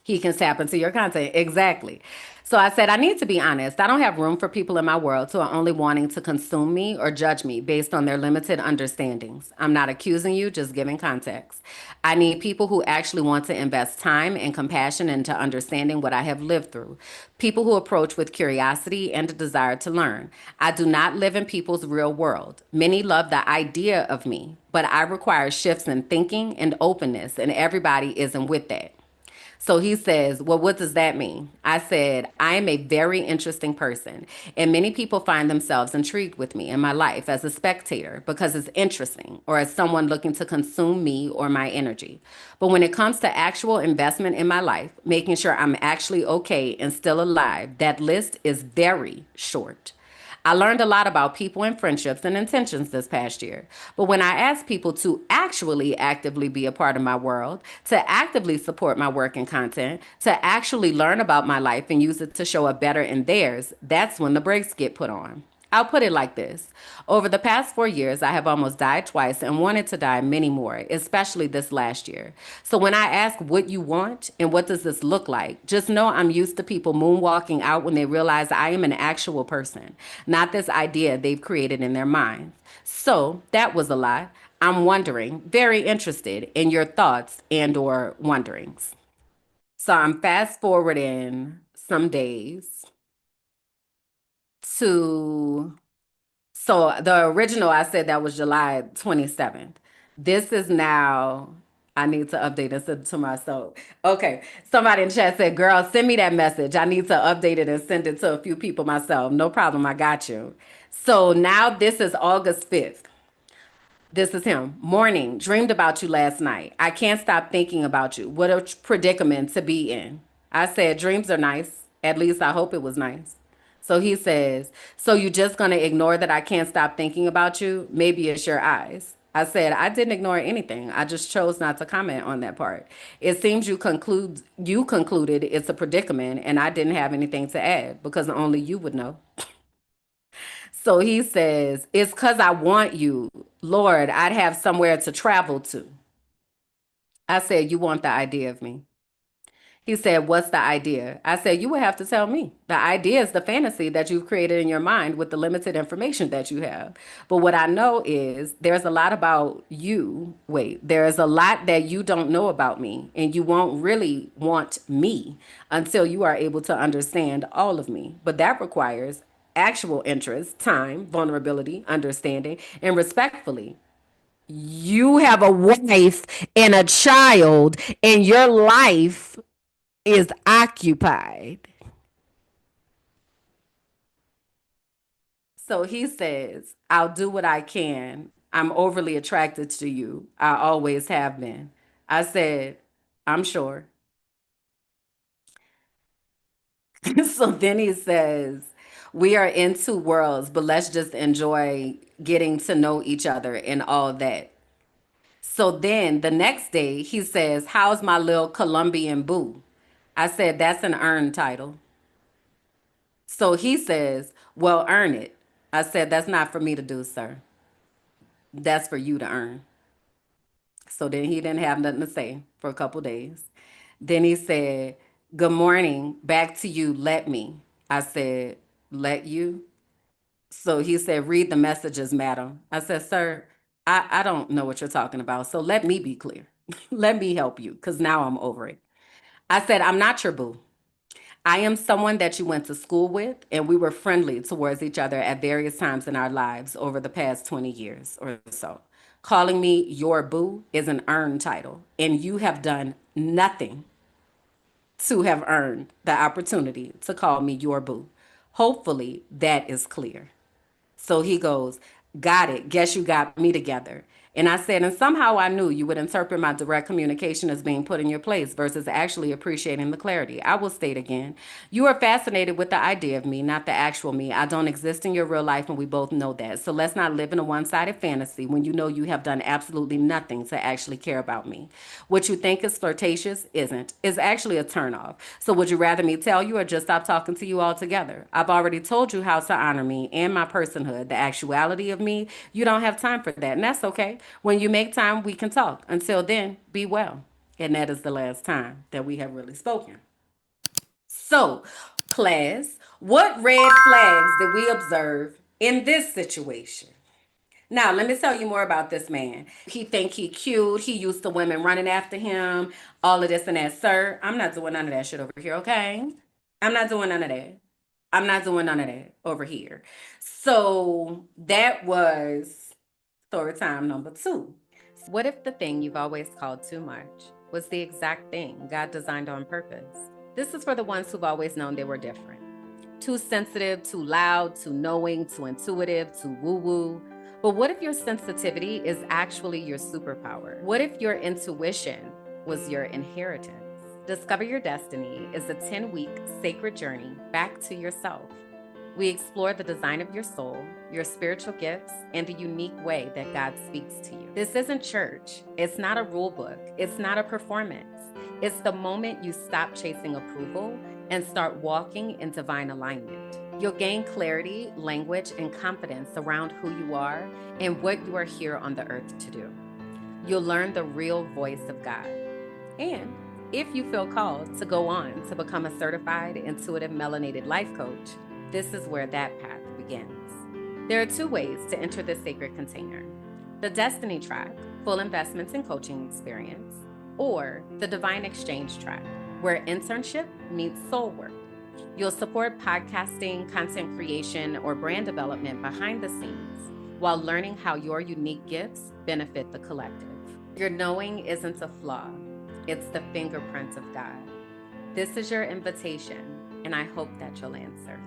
He can tap into your content. Exactly. So I said, I need to be honest. I don't have room for people in my world who are only wanting to consume me or judge me based on their limited understandings. I'm not accusing you, just giving context. I need people who actually want to invest time and compassion into understanding what I have lived through. People who approach with curiosity and a desire to learn. I do not live in people's real world. Many love the idea of me, but I require shifts in thinking and openness, and everybody isn't with that. So he says, well, what does that mean? I said, I am a very interesting person, and many people find themselves intrigued with me in my life as a spectator because it's interesting or as someone looking to consume me or my energy. But when it comes to actual investment in my life, making sure I'm actually okay and still alive, that list is very short. I learned a lot about people and friendships and intentions this past year. But when I ask people to actually actively be a part of my world, to actively support my work and content, to actually learn about my life and use it to show up better in theirs, that's when the brakes get put on. I'll put it like this. Over the past 4 years, I have almost died twice and wanted to die many more, especially this last year. So when I ask what you want and what does this look like, just know I'm used to people moonwalking out when they realize I am an actual person, not this idea they've created in their minds. So that was a lot. I'm wondering, very interested in your thoughts and or wonderings. So I'm fast forwarding some days. to, so the original I said that was July 27th. This is now, I need to update and send it to myself. Okay. Somebody in chat said, girl, send me that message. I need to update it and send it to a few people myself. No problem. I got you. So now this is August 5th. This is him. Morning. Dreamed about you last night. I can't stop thinking about you. What a predicament to be in. I said, dreams are nice. At least I hope it was nice. So he says, so you just gonna ignore that I can't stop thinking about you? Maybe it's your eyes. I said, I didn't ignore anything. I just chose not to comment on that part. It seems you concluded it's a predicament and I didn't have anything to add because only you would know. So he says, it's because I want you. Lord, I'd have somewhere to travel to. I said, you want the idea of me? He said, what's the idea? I said, you would have to tell me. The idea is the fantasy that you've created in your mind with the limited information that you have. But what I know is there's a lot about you. Wait, there's a lot that you don't know about me, and you won't really want me until you are able to understand all of me. But that requires actual interest, time, vulnerability, understanding, and respectfully. You have a wife and a child, and your life is occupied. So he says, I'll do what I can. I'm overly attracted to you. I always have been. I said, I'm sure. So then he says, we are in two worlds, but let's just enjoy getting to know each other and all that. So then the next day he says, how's my little Colombian boo? I said, that's an earned title. So he says, well, earn it. I said, that's not for me to do, sir. That's for you to earn. So then he didn't have nothing to say for a couple days. Then he said, good morning, back to you, let me. I said, let you? So he said, read the messages, madam. I said, sir, I don't know what you're talking about. So let me be clear. Let me help you because now I'm over it. I said, I'm not your boo. I am someone that you went to school with, and we were friendly towards each other at various times in our lives over the past 20 years or so. Calling me your boo is an earned title, and you have done nothing to have earned the opportunity to call me your boo. Hopefully, that is clear. So he goes, got it. Guess you got me together. And I said, and somehow I knew you would interpret my direct communication as being put in your place versus actually appreciating the clarity. I will state again, you are fascinated with the idea of me, not the actual me. I don't exist in your real life, and we both know that. So let's not live in a one-sided fantasy when you know you have done absolutely nothing to actually care about me. What you think is flirtatious isn't. It's actually a turnoff. So would you rather me tell you or just stop talking to you altogether? I've already told you how to honor me and my personhood, the actuality of me. You don't have time for that, and that's okay. When you make time, we can talk. Until then, be well. And that is the last time that we have really spoken. So, class, what red flags did we observe in this situation? Now, let me tell you more about this man. He think he cute. He used to women running after him, all of this and that. Sir, I'm not doing none of that shit over here, okay? I'm not doing none of that. I'm not doing none of that over here. So that was story time number 2. What if the thing you've always called too much was the exact thing God designed on purpose? This is for the ones who've always known they were different. Too sensitive, too loud, too knowing, too intuitive, too woo-woo. But what if your sensitivity is actually your superpower? What if your intuition was your inheritance? Discover Your Destiny is a 10-week sacred journey back to yourself. We explore the design of your soul, your spiritual gifts, and the unique way that God speaks to you. This isn't church. It's not a rule book. It's not a performance. It's the moment you stop chasing approval and start walking in divine alignment. You'll gain clarity, language, and confidence around who you are and what you are here on the earth to do. You'll learn the real voice of God. And if you feel called to go on to become a certified intuitive melanated life coach, this is where that path begins. There are 2 ways to enter this sacred container: the Destiny track, full investments and coaching experience, or the Divine Exchange track, where internship meets soul work. You'll support podcasting, content creation, or brand development behind the scenes while learning how your unique gifts benefit the collective. Your knowing isn't a flaw, it's the fingerprint of God. This is your invitation, and I hope that you'll answer.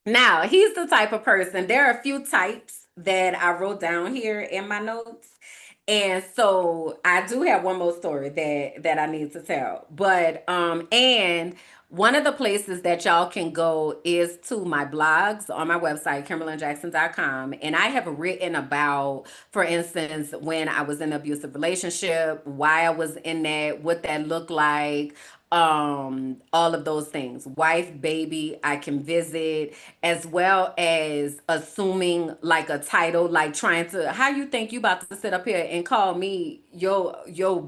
Now, he's the type of person, there are a few types that I wrote down here in my notes. And so I do have one more story that I need to tell. But and one of the places that y'all can go is to my blogs on my website, kimberlandjackson.com. And I have written about, for instance, when I was in an abusive relationship, why I was in that, what that looked like, all of those things, wife, baby, I can visit, as well as assuming like a title, like trying to, how you think you about to sit up here and call me yo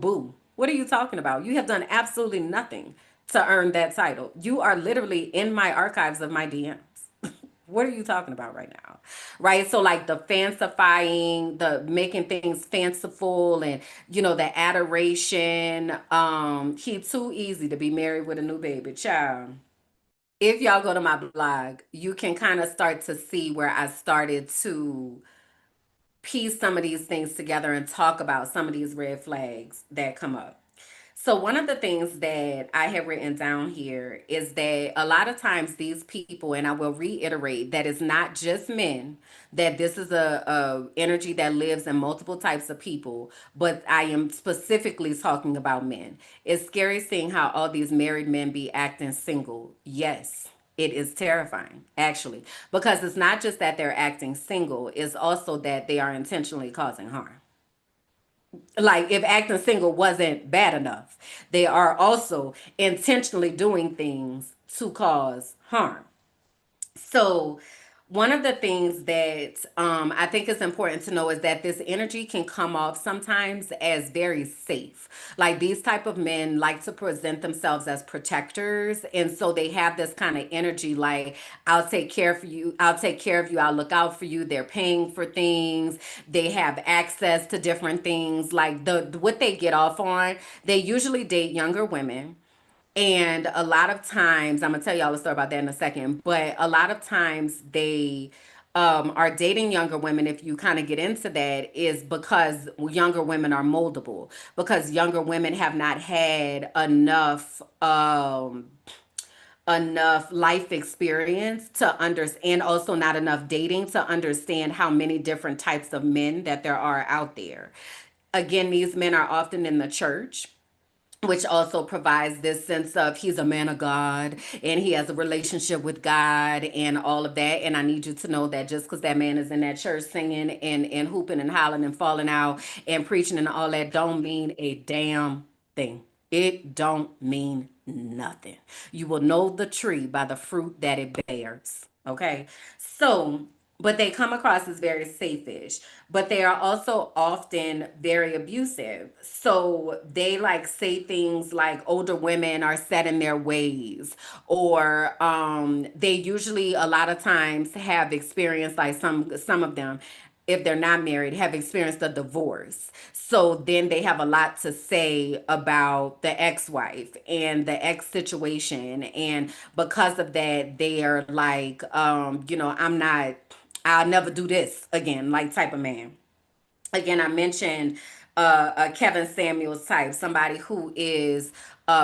boo? What are you talking about? You have done absolutely nothing to earn that title. You are literally in my archives of my DMs. What are you talking about right now? Right? So like the fancifying, the making things fanciful, and the adoration. He too easy to be married with a new baby child. If y'all go to my blog, you can kind of start to see where I started to piece some of these things together and talk about some of these red flags that come up. So, one of the things that I have written down here is that a lot of times these people, and I will reiterate that it's not just men, that this is a energy that lives in multiple types of people, but I am specifically talking about men. It's scary seeing how all these married men be acting single. Yes. It is terrifying, actually, because it's not just that they're acting single, it's also that they are intentionally causing harm. Like, if acting single wasn't bad enough, they are also intentionally doing things to cause harm. So, one of the things that I think is important to know is that this energy can come off sometimes as very safe. Like, these type of men like to present themselves as protectors, and so they have this kind of energy like, I'll take care of you, I'll take care of you, I'll look out for you. They're paying for things. They have access to different things. Like, the what they get off on, they usually date younger women, and a lot of times, I'm gonna tell y'all a story about that in a second, but a lot of times they are dating younger women. If you kind of get into that, is because younger women are moldable, because younger women have not had enough life experience to understand, and also not enough dating to understand how many different types of men that there are out there. Again, these men are often in the church, which also provides this sense of he's a man of God and he has a relationship with God and all of that. And I need you to know that just because that man is in that church singing and hooping and hollering and falling out and preaching and all that don't mean a damn thing. It don't mean nothing. You will know the tree by the fruit that it bears. Okay. So, but they come across as very safe-ish, but they are also often very abusive. So they like say things like older women are set in their ways, or they usually a lot of times have experienced, like some of them, if they're not married, have experienced a divorce. So then they have a lot to say about the ex-wife and the ex situation. And because of that, they are like, I'll never do this again, like type of man. Again, I mentioned a Kevin Samuels type, somebody who is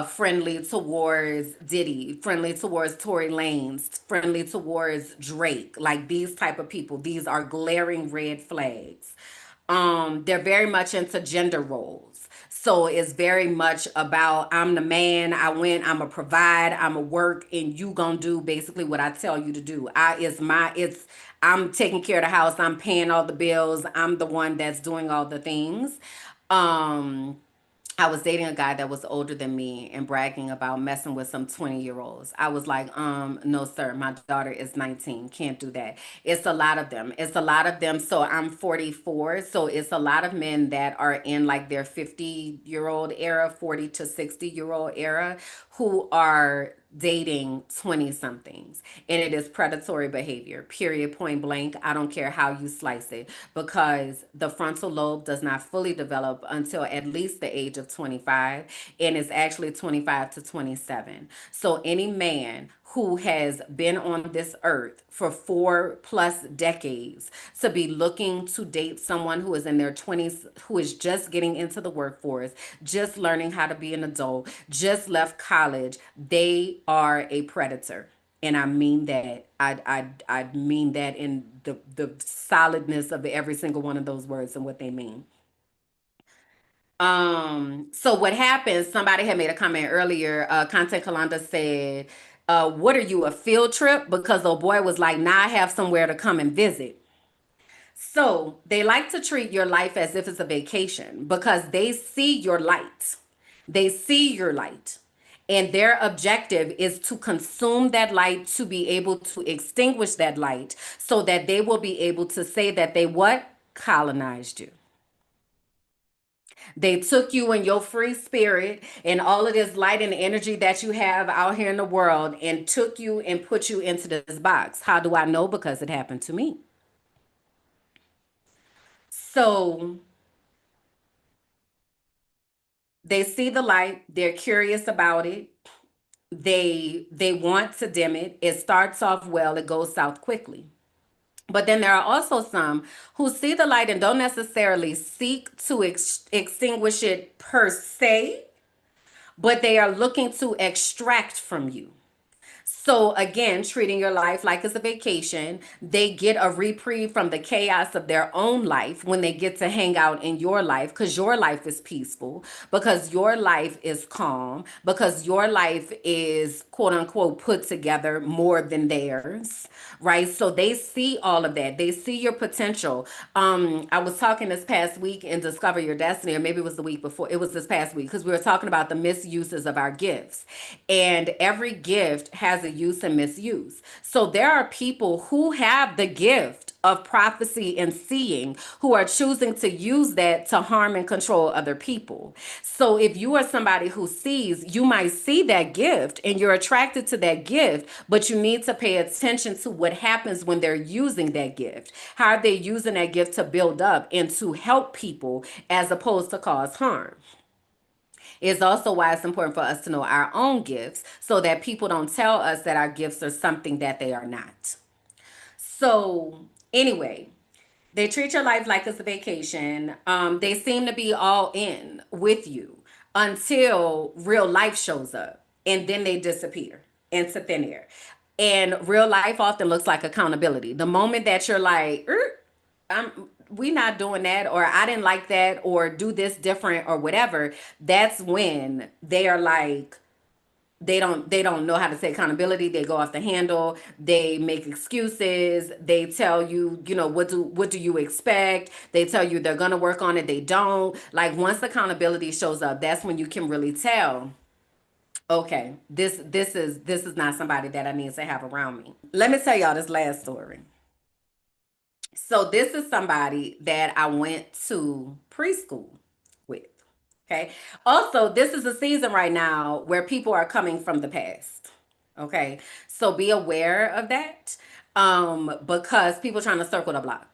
friendly towards Diddy, friendly towards Tory Lanez, friendly towards Drake. Like these type of people, these are glaring red flags. They're very much into gender roles. So it's very much about I'm the man, I win, I'm a provide, I'm a work, and you gonna do basically what I tell you to do. I'm taking care of the house, I'm paying all the bills, I'm the one that's doing all the things. Um I was dating a guy that was older than me and bragging about messing with some 20-year-olds. I was like, no, sir, my daughter is 19. Can't do that. It's a lot of them. It's a lot of them. So I'm 44. So it's a lot of men that are in like their 50-year-old era, 40 to 60-year-old era, who are dating 20 somethings, and it is predatory behavior, period, point blank. I don't care how you slice it, because the frontal lobe does not fully develop until at least the age of 25, and it's actually 25 to 27. So any man who has been on this earth for 4+ decades to be looking to date someone who is in their 20s, who is just getting into the workforce, just learning how to be an adult, just left college, they are a predator. And I mean that. I mean that in the solidness of every single one of those words and what they mean. So what happens, somebody had made a comment earlier, Content Kalanda said, what are you, a field trip? Because the boy was like, now I have somewhere to come and visit. So they like to treat your life as if it's a vacation because they see your light. They see your light. And their objective is to consume that light, to be able to extinguish that light so that they will be able to say that they what? Colonized you. They took you in your free spirit and all of this light and energy that you have out here in the world and took you and put you into this box. How do I know? Because it happened to me. So they see the light, they're curious about it. They want to dim it. It starts off well, it goes south quickly. But then there are also some who see the light and don't necessarily seek to extinguish it per se, but they are looking to extract from you. So again, treating your life like it's a vacation, they get a reprieve from the chaos of their own life when they get to hang out in your life, because your life is peaceful, because your life is calm, because your life is quote unquote put together more than theirs, right? So they see all of that. They see your potential. I was talking this past week in Discover Your Destiny, or maybe it was the week before. It was this past week because we were talking about the misuses of our gifts. And every gift has a use and misuse. So there are people who have the gift of prophecy and seeing who are choosing to use that to harm and control other people. So if you are somebody who sees, you might see that gift and you're attracted to that gift, but you need to pay attention to what happens when they're using that gift. How are they using that gift to build up and to help people as opposed to cause harm? It's also why it's important for us to know our own gifts so that people don't tell us that our gifts are something that they are not. So, anyway, they treat your life like it's a vacation. They seem to be all in with you until real life shows up and then they disappear into thin air. And real life often looks like accountability. The moment that you're like, I'm we not doing that, or I didn't like that, or do this different or whatever, that's when they are like, they don't know how to take accountability. They go off the handle. They make excuses. They tell you, what do you expect? They tell you they're gonna work on it. They don't. Like once accountability shows up, that's when you can really tell, okay, this is not somebody that I need to have around me. Let me tell y'all this last story. So this is somebody that I went to preschool with. Okay. Also, this is a season right now where people are coming from the past. Okay. So be aware of that. Because people trying to circle the block.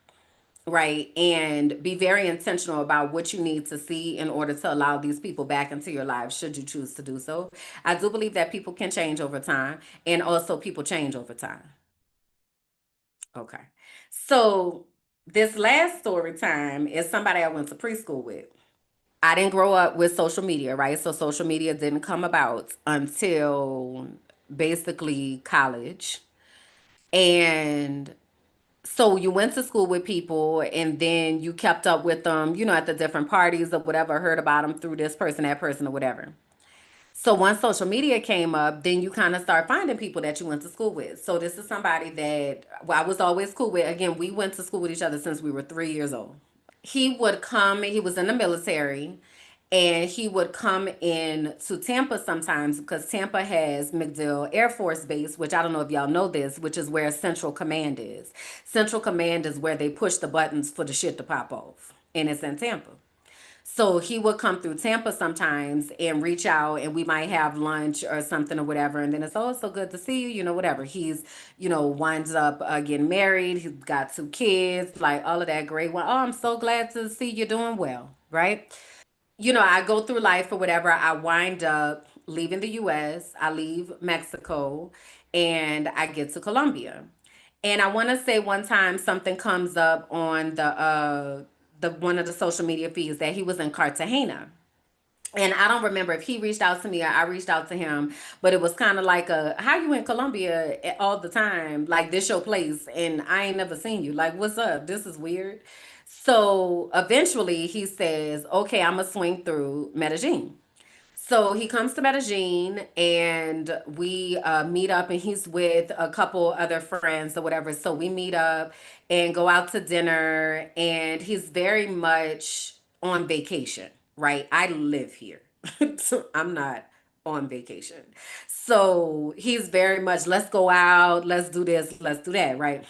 Right. And be very intentional about what you need to see in order to allow these people back into your lives, should you choose to do so. I do believe that people can change over time, and also people change over time. Okay. So this last story time is somebody I went to preschool with. I didn't grow up with social media, right? So social media didn't come about until basically college. And so you went to school with people and then you kept up with them, at the different parties or whatever, heard about them through this person, that person, or whatever. So once social media came up, then you kind of start finding people that you went to school with. So this is somebody that, well, I was always cool with. Again, we went to school with each other since we were 3 years old. He would come, he was in the military, and he would come in to Tampa sometimes because Tampa has MacDill Air Force Base, which I don't know if y'all know this, which is where Central Command is. Central Command is where they push the buttons for the shit to pop off, and it's in Tampa. So he would come through Tampa sometimes and reach out, and we might have lunch or something or whatever. And then it's, oh, it's so good to see you, whatever. He's, winds up getting married. He's got 2 kids, like all of that great one. Oh, I'm so glad to see you doing well, right? I go through life or whatever. I wind up leaving the US, I leave Mexico, and I get to Colombia. And I want to say one time something comes up on the one of the social media feeds that he was in Cartagena. And I don't remember if he reached out to me or I reached out to him, but it was kind of like how you in Colombia all the time? Like this your place and I ain't never seen you. Like, what's up? This is weird. So eventually he says, okay, I'm gonna swing through Medellin. So he comes to Medellin and we meet up, and he's with a couple other friends or whatever. So we meet up and go out to dinner, and he's very much on vacation, right? I live here. So I'm not on vacation. So he's very much, let's go out, let's do this, let's do that, right?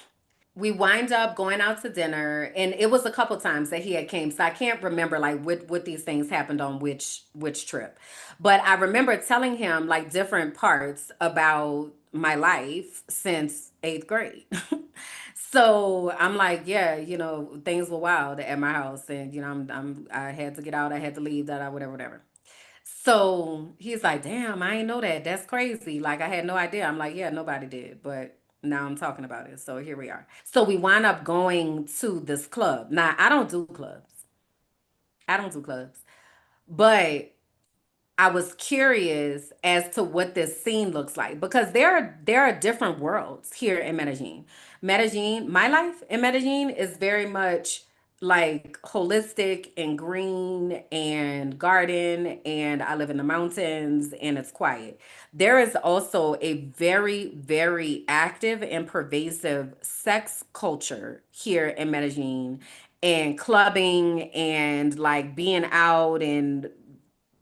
We wind up going out to dinner, and it was a couple times that he had came, so I can't remember like what these things happened on which trip, but I remember telling him like different parts about my life since 8th grade. So I'm like, yeah, things were wild at my house, and I had to get out, I had to leave, that I whatever whatever. So he's like, damn, I ain't know that. That's crazy. Like, I had no idea. I'm like, yeah, nobody did. But now I'm talking about it. So here we are. So we wind up going to this club. Now, I don't do clubs. I don't do clubs. But I was curious as to what this scene looks like, because there are different worlds here in Medellin. Medellin, my life in Medellin is very much like holistic and green and garden, and I live in the mountains and it's quiet. There is also a very, very active and pervasive sex culture here in Medellin, and clubbing and like being out, and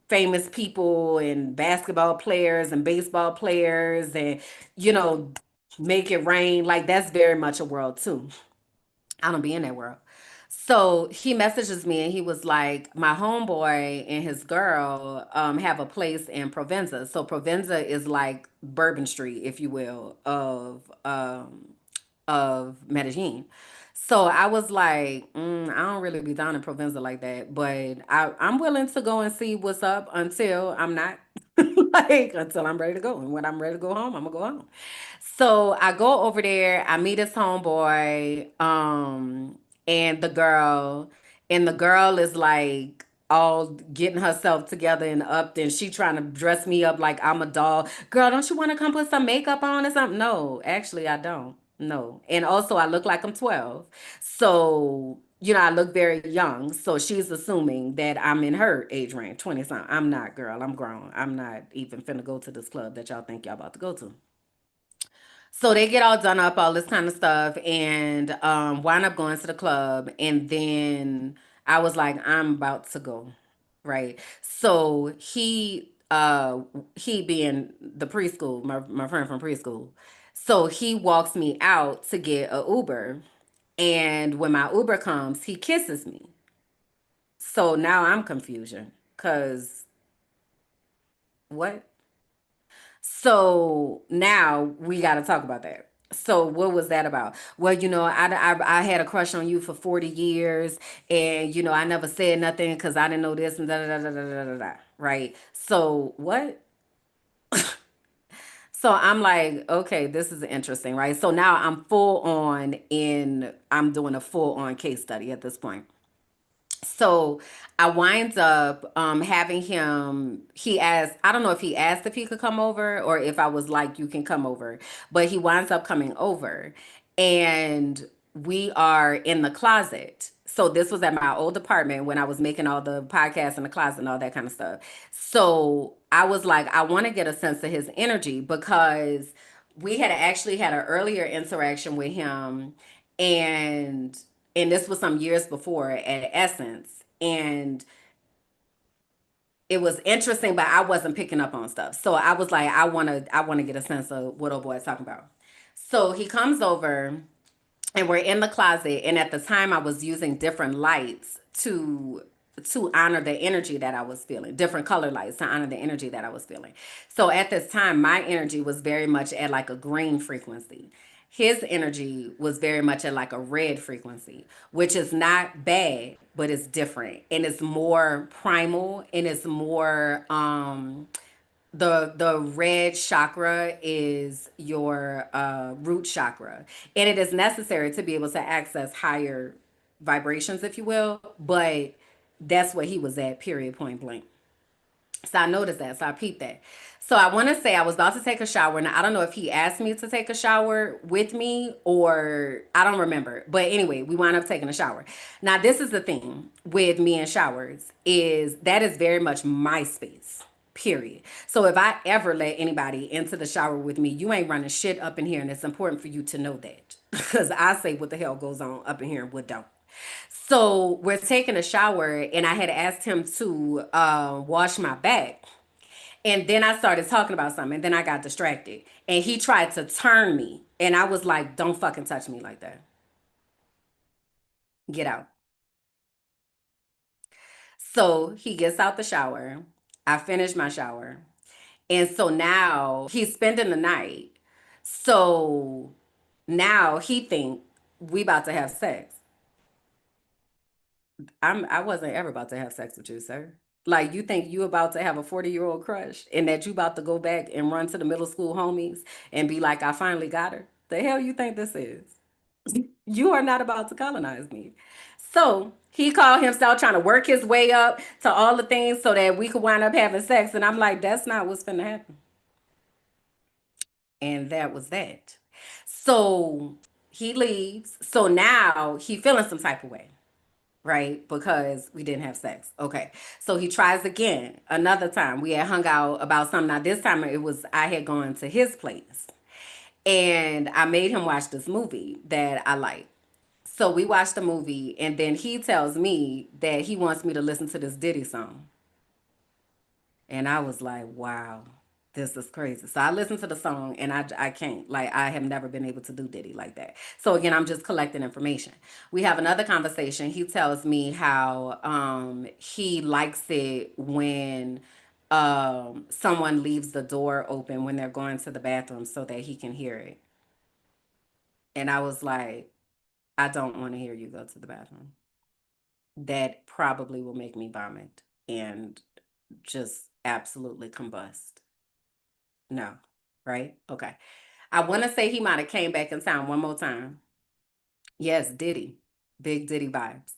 famous people and basketball players and baseball players, and you know make it rain. Like, that's very much a world too. I don't be in that world. So he messages me and he was like, my homeboy and his girl have a place in Provenza. So Provenza is like Bourbon Street, if you will, of Medellin. So I was like, I don't really be down in Provenza like that, but I'm willing to go and see what's up until I'm not. Like, until I'm ready to go. And when I'm ready to go home, I'm gonna go home. So I go over there, I meet his homeboy, and the girl is like all getting herself together and up, and she trying to dress me up like I'm a doll. Girl, don't you want to come put some makeup on or something? No, actually I don't. No. And also I look like I'm 12. So, I look very young. So she's assuming that I'm in her age range, 20 something. I'm not, girl. I'm grown. I'm not even finna go to this club that y'all think y'all about to go to. So they get all done up, all this kind of stuff, and wind up going to the club. And then I was like, I'm about to go, right? So he being the preschool, my friend from preschool, so he walks me out to get a Uber, and when my Uber comes, he kisses me. So now I'm confusion, cause what? So now we got to talk about that. So what was that about? Well, I had a crush on you for 40 years, and I never said nothing because I didn't know this and da da da da da da da da. Right? So what? So I'm like, okay, this is interesting, right? So now I'm doing a full on case study at this point. So I winds up having him. He asked, I don't know if he asked if he could come over or if I was like, you can come over, but he winds up coming over, and we are in the closet. So this was at my old apartment when I was making all the podcasts in the closet and all that kind of stuff. So I was like, I want to get a sense of his energy, because we had actually had an earlier interaction with him, and this was some years before at Essence, and it was interesting, but I wasn't picking up on stuff. So I was like, I want to get a sense of what old boy is talking about. So he comes over, and we're in the closet, and at the time I was using different lights to to honor the energy that I was feeling, different color lights to honor the energy that I was feeling. So at this time, my energy was very much at like a green frequency. His energy was very much at like a red frequency, which is not bad, but it's different and it's more primal and it's more the red chakra is your root chakra, and it is necessary to be able to access higher vibrations, if you will, but that's what he was at, period, point blank. So I noticed that. So I peeped that. So I want to say I was about to take a shower. Now I don't know if he asked me to take a shower with me or I don't remember. But anyway, we wound up taking a shower. Now this is the thing with me and showers is that is very much my space. Period. So if I ever let anybody into the shower with me, you ain't running shit up in here, and it's important for you to know that because I say what the hell goes on up in here and what don't. So we're taking a shower, and I had asked him to wash my back. And then I started talking about something, and then I got distracted. And he tried to turn me. And I was like, don't fucking touch me like that. Get out. So he gets out the shower. I finish my shower. And so now he's spending the night. So now he think we about to have sex. I wasn't ever about to have sex with you, sir. Like you think you about to have a 40-year-old crush and that you about to go back and run to the middle school homies and be like, I finally got her. The hell you think this is? You are not about to colonize me. So he called himself trying to work his way up to all the things so that we could wind up having sex. And I'm like, that's not what's gonna happen. And that was that. So he leaves. So now he feeling some type of way, right? Because we didn't have sex. Okay. So he tries again. Another time we had hung out about something. Now this time it was I had gone to his place and I made him watch this movie that I like. So we watched the movie and then he tells me that he wants me to listen to this Diddy song. And I was like, wow, this is crazy. So I listened to the song and I can't. Like, I have never been able to do Diddy like that. So again, I'm just collecting information. We have another conversation. He tells me how he likes it when someone leaves the door open when they're going to the bathroom so that he can hear it. And I was like, I don't want to hear you go to the bathroom. That probably will make me vomit and just absolutely combust. No, right? Okay. I want to say he might have came back in town one more time. Yes, Diddy. Big Diddy vibes.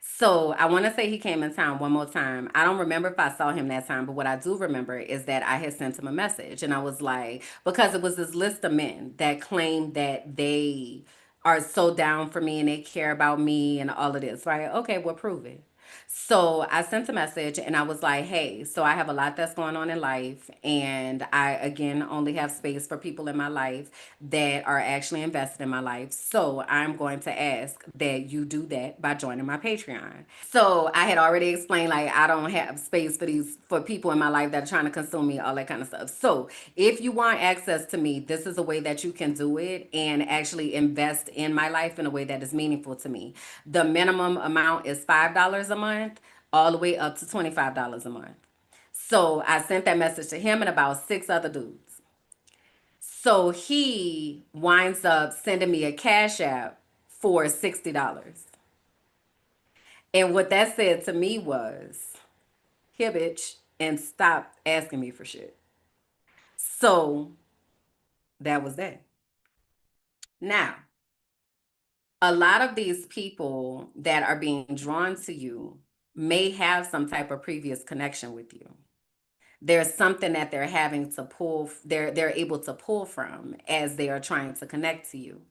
So I want to say he came in town one more time. I don't remember if I saw him that time, but what I do remember is that I had sent him a message and I was like, because it was this list of men that claimed that they are so down for me and they care about me and all of this, right? Okay, well, prove it. So I sent a message and I was like, hey, so I have a lot that's going on in life. And I, again, only have space for people in my life that are actually invested in my life. So I'm going to ask that you do that by joining my Patreon. So I had already explained, like, I don't have space for for people in my life that are trying to consume me, all that kind of stuff. So if you want access to me, this is a way that you can do it and actually invest in my life in a way that is meaningful to me. The minimum amount is $5 a month, all the way up to $25 a month. So I sent that message to him and about six other dudes. So he winds up sending me a cash app for $60. And what that said to me was, here, bitch, and stop asking me for shit. So that was that. Now, a lot of these people that are being drawn to you may have some type of previous connection with you. There's something that they're having to pull, they're able to pull from as they are trying to connect to you.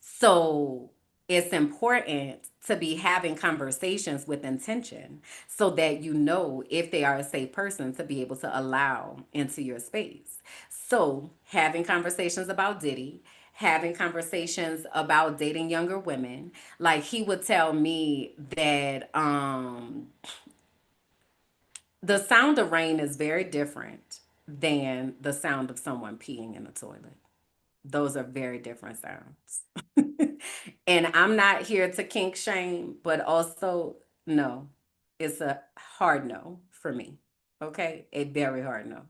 So it's important to be having conversations with intention so that you know if they are a safe person to be able to allow into your space. So having conversations about Diddy, having conversations about dating younger women. Like he would tell me that the sound of rain is very different than the sound of someone peeing in the toilet. Those are very different sounds. And I'm not here to kink shame, but also, no. It's a hard no for me. Okay? A very hard no.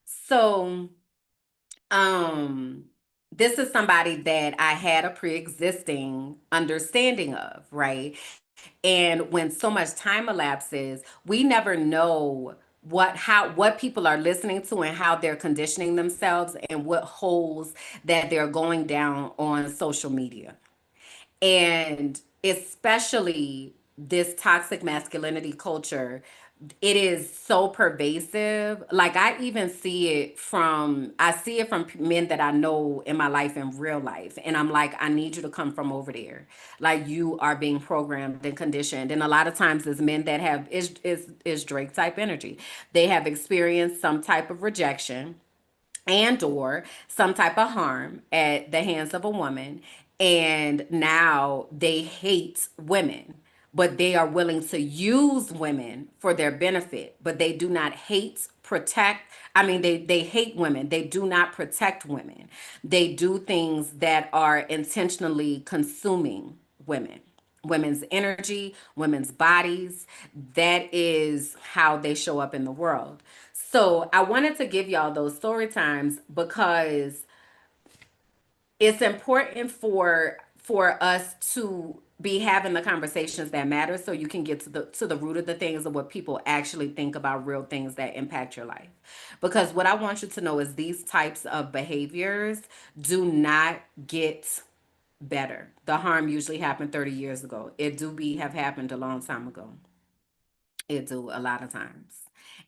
So, um, this is somebody that I had a pre-existing understanding of, right? And when so much time elapses, we never know what people are listening to and how they're conditioning themselves and what holes that they're going down on social media. And especially this toxic masculinity culture, it is so pervasive. Like I see it from men that I know in my life, in real life, and I'm like, I need you to come from over there. Like, you are being programmed and conditioned. And a lot of times it's men that have is Drake type energy. They have experienced some type of rejection and or some type of harm at the hands of a woman, and now they hate women, but they are willing to use women for their benefit, but they do not hate protect. I mean, they hate women, they do not protect women. They do things that are intentionally consuming women's energy, women's bodies. That is how they show up in the world. So I wanted to give y'all those story times because it's important for us to be having the conversations that matter, so you can get to the root of the things of what people actually think about real things that impact your life. Because what I want you to know is these types of behaviors do not get better. The harm usually happened 30 years ago. It do be have happened a long time ago. It do a lot of times.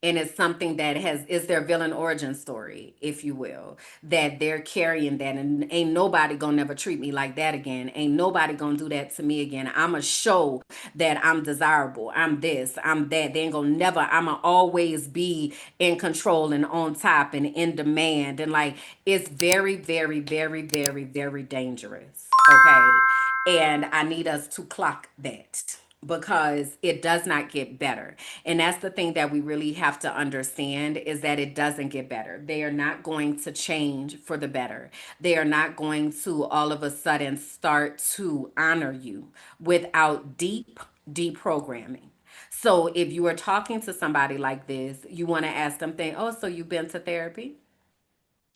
And it's something that is their villain origin story, if you will, that they're carrying that, and ain't nobody gonna never treat me like that again. Ain't nobody gonna do that to me again. I'ma show that I'm desirable. I'm this, I'm that. They ain't gonna never, I'ma always be in control and on top and in demand. And like, it's very, very, very, very, very dangerous. Okay. And I need us to clock that, because it does not get better. And that's the thing that we really have to understand, is that it doesn't get better. They are not going to change for the better. They are not going to all of a sudden start to honor you without deep deprogramming. So if you are talking to somebody like this, you want to ask them, think, oh, so you've been to therapy?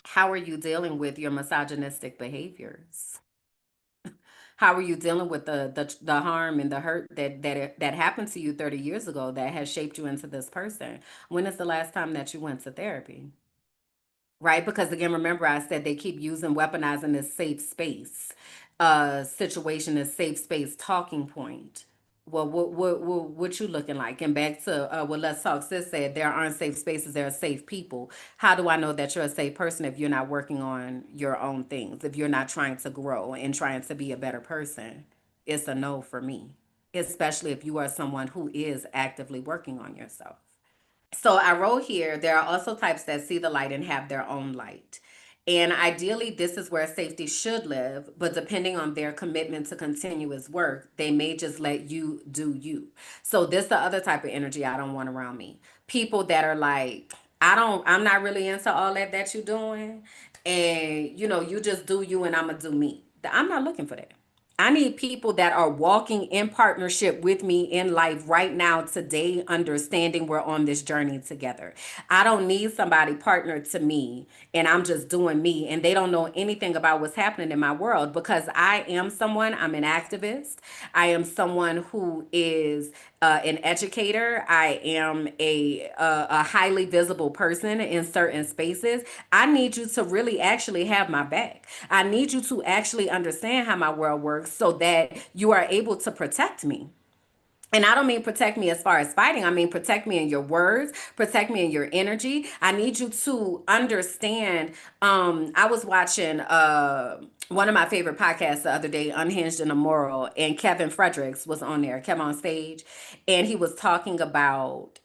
How are you dealing with your misogynistic behaviors? How are you dealing with the harm and the hurt that happened to you 30 years ago that has shaped you into this person? When is the last time that you went to therapy? Right? Because again, remember I said they keep using, weaponizing this safe space situation, this safe space talking point. Well, what you looking like? And back to what Let's Talk Sis said, there aren't safe spaces, there are safe people. How do I know that you're a safe person if you're not working on your own things, if you're not trying to grow and trying to be a better person? It's a no for me, especially if you are someone who is actively working on yourself. So I wrote here, there are also types that see the light and have their own light. And ideally, this is where safety should live, but depending on their commitment to continuous work, they may just let you do you. So this the other type of energy I don't want around me. People that are like, I'm not really into all that you're doing. And you just do you and I'm gonna do me. I'm not looking for that. I need people that are walking in partnership with me in life right now, today, understanding we're on this journey together. I don't need somebody partnered to me and I'm just doing me and they don't know anything about what's happening in my world, because I'm an activist. I am someone who is an educator. I am a highly visible person in certain spaces. I need you to really actually have my back. I need you to actually understand how my world works so that you are able to protect me. And I don't mean protect me as far as fighting. I mean protect me in your words, protect me in your energy. I need you to understand. I was watching one of my favorite podcasts the other day, Unhinged and Immoral, and Kevin Fredericks was on there, Kevin on stage, and he was talking about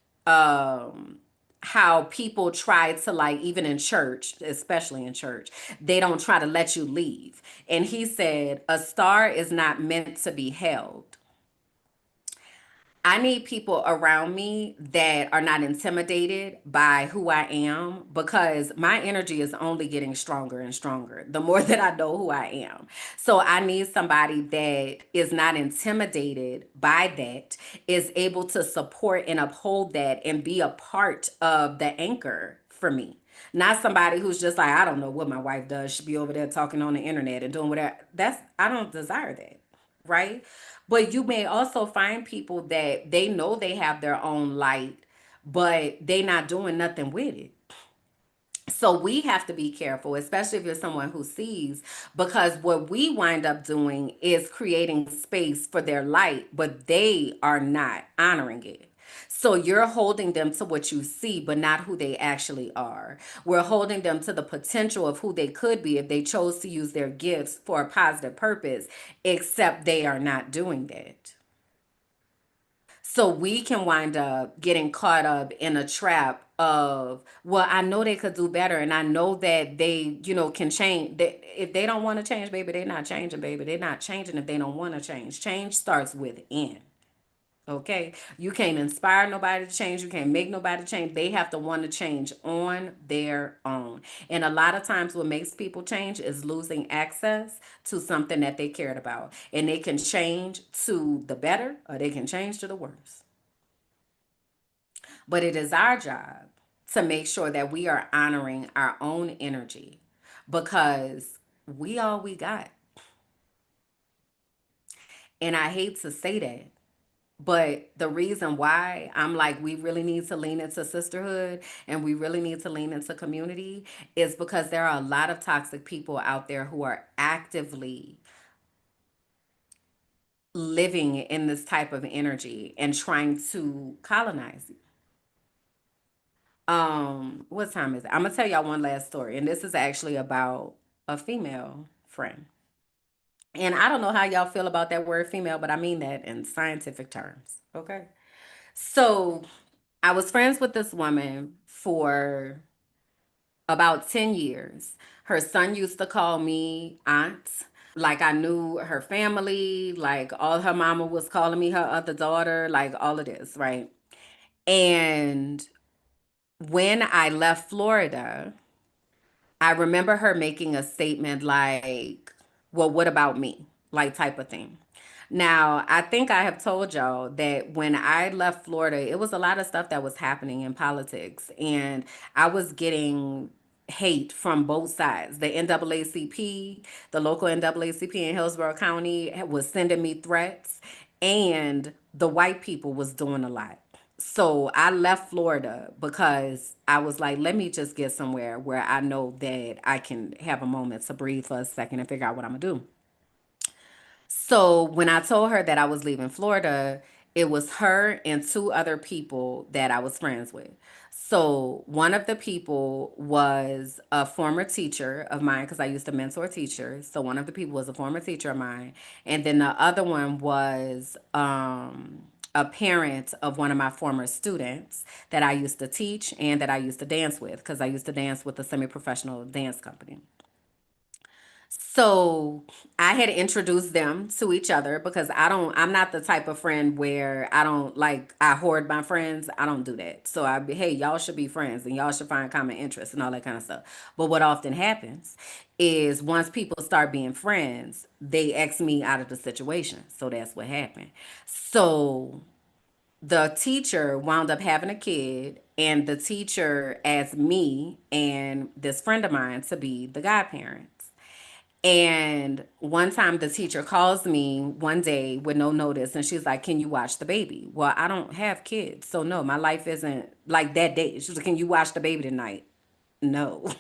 how people try to, like, even in church, especially in church, they don't try to let you leave. And he said, a star is not meant to be held. I need people around me that are not intimidated by who I am, because my energy is only getting stronger and stronger the more that I know who I am. So I need somebody that is not intimidated by that, is able to support and uphold that and be a part of the anchor for me. Not somebody who's just like, I don't know what my wife does. She be over there talking on the internet and doing whatever. I don't desire that, right? But you may also find people that they know they have their own light, but they not doing nothing with it. So we have to be careful, especially if you're someone who sees, because what we wind up doing is creating space for their light, but they are not honoring it. So you're holding them to what you see, but not who they actually are. We're holding them to the potential of who they could be if they chose to use their gifts for a positive purpose, except they are not doing that. So we can wind up getting caught up in a trap of, well, I know they could do better, and I know that they, can change. If they don't want to change, baby, they're not changing, baby. They're not changing if they don't want to change. Change starts within. Okay, you can't inspire nobody to change. You can't make nobody change. They have to want to change on their own. And a lot of times, what makes people change is losing access to something that they cared about. And they can change to the better, or they can change to the worse. But it is our job to make sure that we are honoring our own energy, because we all we got. And I hate to say that. But the reason why I'm like, we really need to lean into sisterhood and we really need to lean into community is because there are a lot of toxic people out there who are actively living in this type of energy and trying to colonize you. What time is it? I'm gonna tell y'all one last story, and this is actually about a female friend. And I don't know how y'all feel about that word female, but I mean that in scientific terms. Okay. So I was friends with this woman for about 10 years. Her son used to call me aunt. Like I knew her family, like all her mama was calling me her other daughter, like all of this, right? And when I left Florida, I remember her making a statement like, well, what about me? Like, type of thing. Now, I think I have told y'all that when I left Florida, it was a lot of stuff that was happening in politics, and I was getting hate from both sides. The NAACP, the local NAACP in Hillsborough County, was sending me threats, and the white people was doing a lot. So I left Florida because I was like, let me just get somewhere where I know that I can have a moment to breathe for a second and figure out what I'm gonna do. So when I told her that I was leaving Florida, it was her and two other people that I was friends with. So one of the people was a former teacher of mine, because I used to mentor teachers. So one of the people was a former teacher of mine, and then the other one was a parent of one of my former students that I used to teach and that I used to dance with, because I used to dance with a semi-professional dance company. So I had introduced them to each other because I'm not the type of friend where I don't like, I hoard my friends. I don't do that. So I be, hey, y'all should be friends and y'all should find common interests and all that kind of stuff. But what often happens is once people start being friends, they X me out of the situation. So that's what happened. So the teacher wound up having a kid, and the teacher asked me and this friend of mine to be the godparents. And one time the teacher calls me one day with no notice, and she's like, can you watch the baby? Well, I don't have kids. So no, my life isn't like that day. She's like, can you watch the baby tonight? No.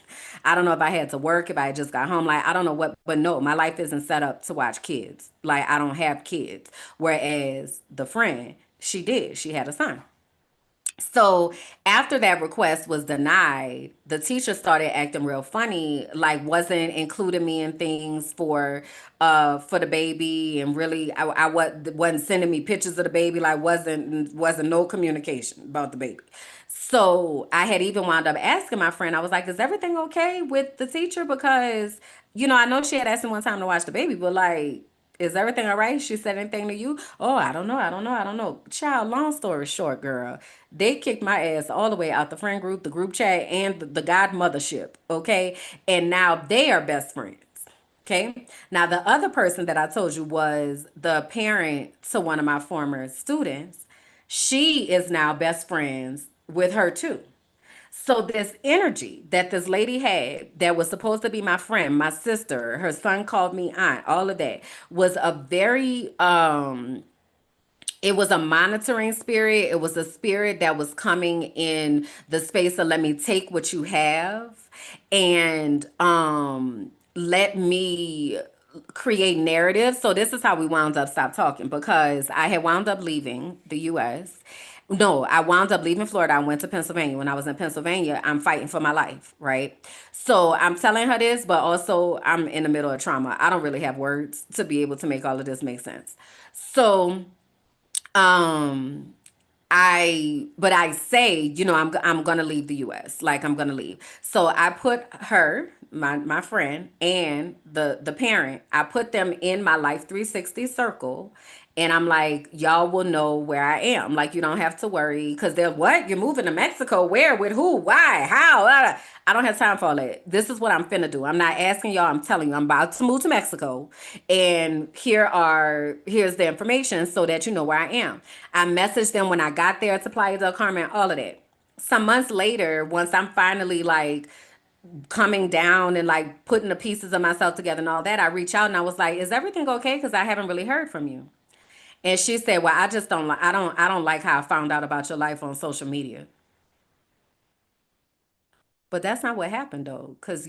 I don't know if I had to work, if I had just got home. Like, I don't know what, but no, my life isn't set up to watch kids. Like, I don't have kids. Whereas the friend, she did. She had a son. So after that request was denied, the teacher started acting real funny, like wasn't including me in things for the baby, and really wasn't sending me pictures of the baby, like wasn't no communication about the baby. So I had even wound up asking my friend, I was like, is everything okay with the teacher? Because, I know she had asked me one time to watch the baby, but like Is everything all right? She said anything to you? Oh, I don't know. I don't know. I don't know. Child, long story short, girl, they kicked my ass all the way out the friend group, the group chat, and the godmothership. Okay. And now they are best friends. Okay. Now, the other person that I told you was the parent to one of my former students. She is now best friends with her too. So this energy that this lady had that was supposed to be my friend, my sister, her son called me aunt, all of that was a very it was a monitoring spirit. It was a spirit that was coming in the space of let me take what you have and let me create narratives. So this is how we wound up stop talking because I had wound up leaving the US. No, I wound up leaving Florida. I went to Pennsylvania. When I was in Pennsylvania, I'm fighting for my life, right? So I'm telling her this, but also I'm in the middle of trauma. I don't really have words to be able to make all of this make sense. So um but I say, I'm gonna leave the US. Like I'm gonna leave. So I put her, my friend, and the parent, I put them in my Life 360 circle. And I'm like, y'all will know where I am. Like, you don't have to worry. Because they're, what? You're moving to Mexico? Where? With who? Why? How? I don't have time for all that. This is what I'm finna do. I'm not asking y'all. I'm telling you, I'm about to move to Mexico. And here's the information so that you know where I am. I messaged them when I got there to Playa del Carmen, all of that. Some months later, once I'm finally like coming down and like putting the pieces of myself together and all that, I reach out and I was like, "Is everything okay? Because I haven't really heard from you." And she said, "Well, I just don't like I don't like how I found out about your life on social media." But that's not what happened though, cuz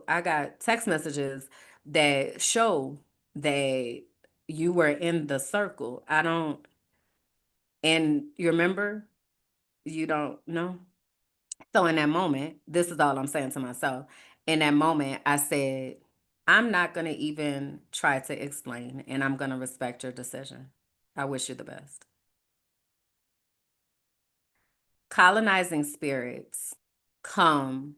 I got text messages that show that you were in the circle. I don't and you remember? You don't know? So in that moment, this is all I'm saying to myself. In that moment, I said, I'm not going to even try to explain and I'm going to respect your decision. I wish you the best. Colonizing spirits come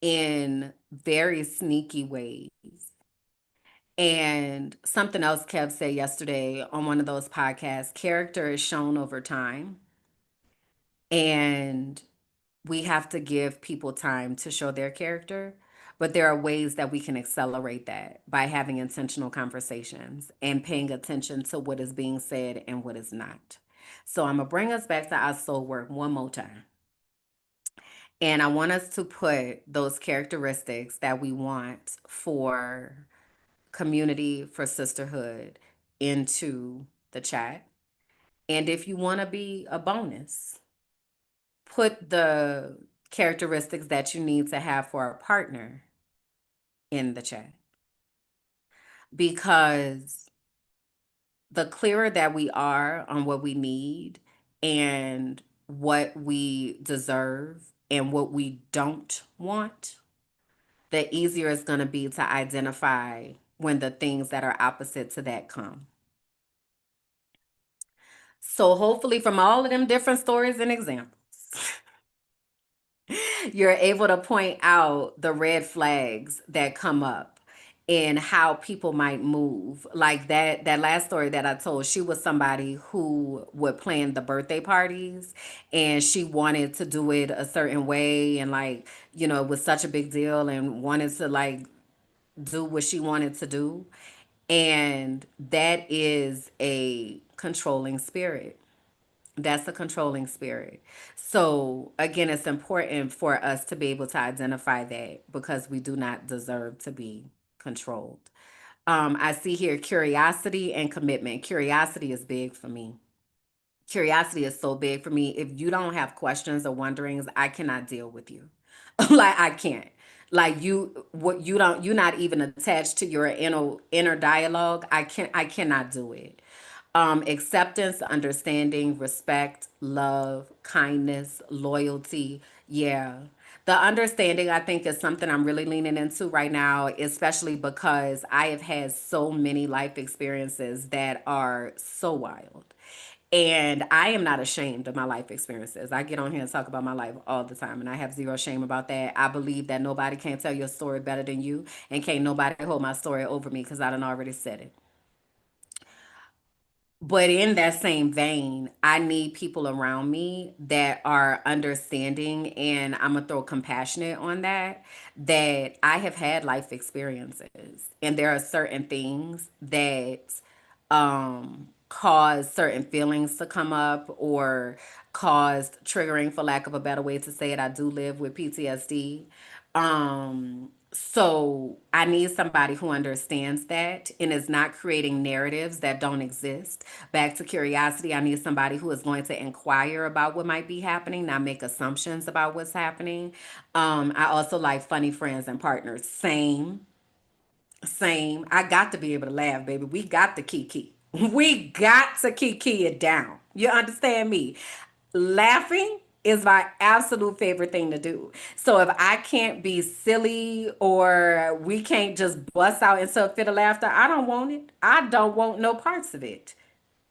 in very sneaky ways. And something else Kev said yesterday on one of those podcasts, character is shown over time. And we have to give people time to show their character, but there are ways that we can accelerate that by having intentional conversations and paying attention to what is being said and what is not. So I'm gonna bring us back to our soul work one more time. And I want us to put those characteristics that we want for community, for sisterhood into the chat. And if you want to be a bonus, put the characteristics that you need to have for a partner in the chat because the clearer that we are on what we need and what we deserve and what we don't want, the easier it's going to be to identify when the things that are opposite to that come. So hopefully from all of them different stories and examples, you're able to point out the red flags that come up and how people might move. Like that last story that I told, she was somebody who would plan the birthday parties and she wanted to do it a certain way and like, it was such a big deal and wanted to like do what she wanted to do. And that is a controlling spirit. That's a controlling spirit. So, again, it's important for us to be able to identify that because we do not deserve to be controlled. I see here curiosity and commitment. Curiosity is big for me. Curiosity is so big for me. If you don't have questions or wonderings, I cannot deal with you. Like I can't. Like what you don't you're not even attached to your inner dialogue. I cannot do it. Acceptance, understanding, respect, love, kindness, loyalty. Yeah. The understanding, I think, is something I'm really leaning into right now, especially because I have had so many life experiences that are so wild. And I am not ashamed of my life experiences. I get on here and talk about my life all the time, and I have zero shame about that. I believe that nobody can tell your story better than you, and can't nobody hold my story over me because I done already said it. But in that same vein, I need people around me that are understanding, and I'm gonna throw compassionate on that, that I have had life experiences. And there are certain things that cause certain feelings to come up, or caused triggering, for lack of a better way to say it. I do live with PTSD. So I need somebody who understands that and is not creating narratives that don't exist. Back to curiosity, I need somebody who is going to inquire about what might be happening, not make assumptions about what's happening. I also like funny friends and partners. Same. I got to be able to laugh, baby. We got to kiki. We got to kiki it down. You understand me? Laughing is my absolute favorite thing to do. So if I can't be silly, or we can't just bust out into a fit of laughter, I don't want it. I don't want no parts of it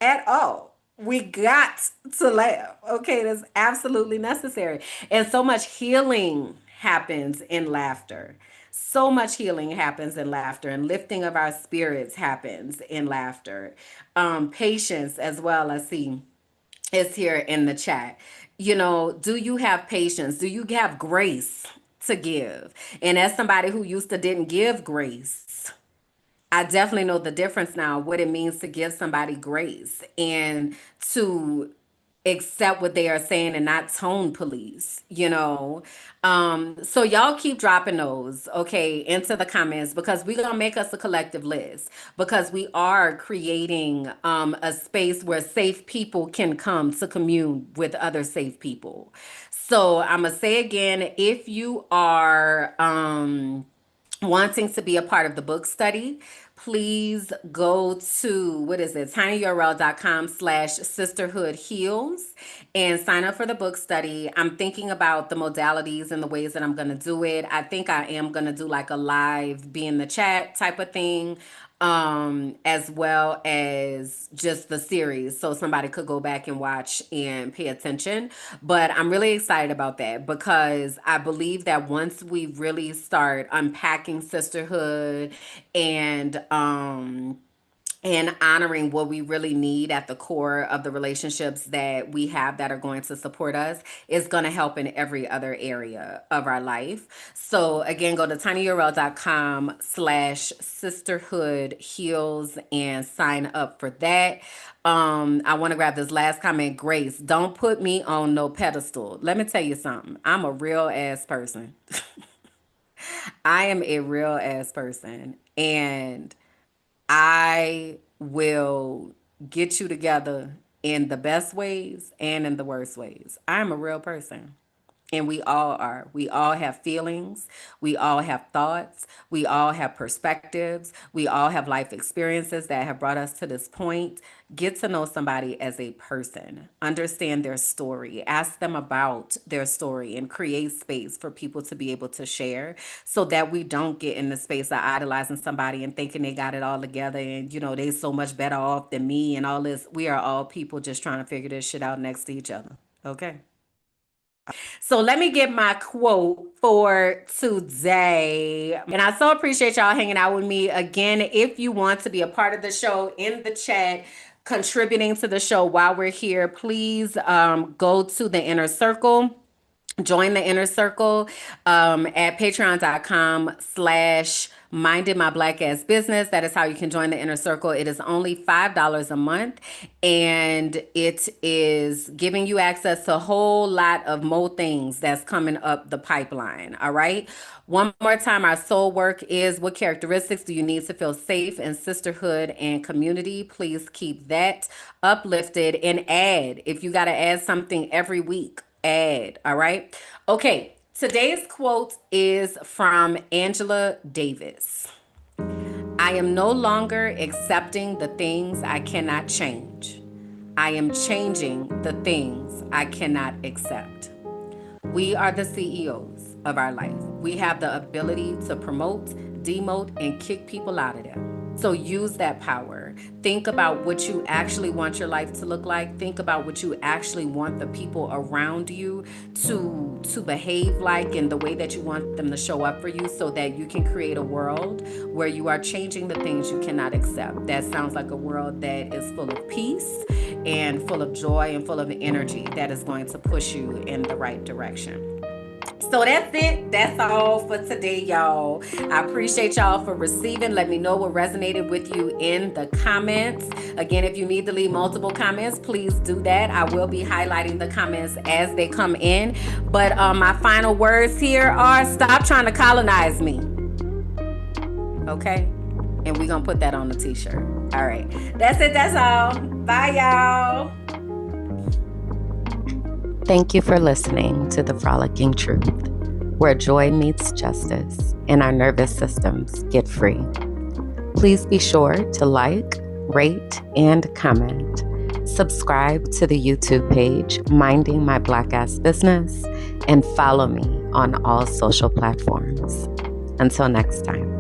at all. We got to laugh. Okay, that's absolutely necessary. And so much healing happens in laughter. So much healing happens in laughter, and lifting of our spirits happens in laughter. Patience as well, I see, is here in the chat. You know, do you have patience? Do you have grace to give? And as somebody who used to didn't give grace, I definitely know the difference now, what it means to give somebody grace and to accept what they are saying and not tone police, you know. So y'all keep dropping those, okay, into the comments, because we're gonna make us a collective list, because we are creating a space where safe people can come to commune with other safe people. So I'm gonna say again, if you are wanting to be a part of the book study, please go to, what is it, tinyurl.com/sisterhood heals, and sign up for the book study. I'm thinking about the modalities and the ways that I'm going to do it. I think I am going to do like a live, be in the chat type of thing, as well as just the series, so somebody could go back and watch and pay attention. But I'm really excited about that, because I believe that once we really start unpacking sisterhood and honoring what we really need at the core of the relationships that we have that are going to support us, is going to help in every other area of our life. So again, go to tinyurl.com/sisterhood heals and sign up for that. I want to grab this last comment. Grace, don't put me on no pedestal. Let me tell you something. I'm a real ass person. I am a real ass person. And I will get you together in the best ways and in the worst ways. I'm a real person. And we all are. We all have feelings. We all have thoughts. We all have perspectives. We all have life experiences that have brought us to this point. Get to know somebody as a person. Understand their story. Ask them about their story, and create space for people to be able to share, so that we don't get in the space of idolizing somebody and thinking they got it all together, and, you know, they so much better off than me and all this. We are all people just trying to figure this shit out next to each other. Okay? So let me get my quote for today. And I so appreciate y'all hanging out with me. Again, if you want to be a part of the show, in the chat, contributing to the show while we're here, please go to the inner circle. Join the inner circle at patreon.com/, minding my black ass business. That is how you can join the inner circle. It is only $5 a month, and it is giving you access to a whole lot of more things that's coming up the pipeline. All right. One more time, our soul work is: what characteristics do you need to feel safe in sisterhood and community? Please keep that uplifted, and add, if you got to add something every week, add. All right. Okay. Today's quote is from Angela Davis. I am no longer accepting the things I cannot change. I am changing the things I cannot accept. We are the CEOs of our life. We have the ability to promote, demote, and kick people out of there. So use that power. Think about what you actually want your life to look like. Think about what you actually want the people around you to behave like, and the way that you want them to show up for you, so that you can create a world where you are changing the things you cannot accept. That sounds like a world that is full of peace and full of joy and full of energy that is going to push you in the right direction. So that's it. That's all for today, y'all. I appreciate y'all for receiving. Let me know what resonated with you in the comments. Again, if you need to leave multiple comments, please do that. I will be highlighting the comments as they come in. But my final words here are: stop trying to colonize me. Okay? And we're going to put that on the t-shirt. All right. That's it. That's all. Bye, y'all. Thank you for listening to The Frolicking Truth, where joy meets justice and our nervous systems get free. Please be sure to like, rate, and comment. Subscribe to the YouTube page, Minding My Black Ass Business, and follow me on all social platforms. Until next time.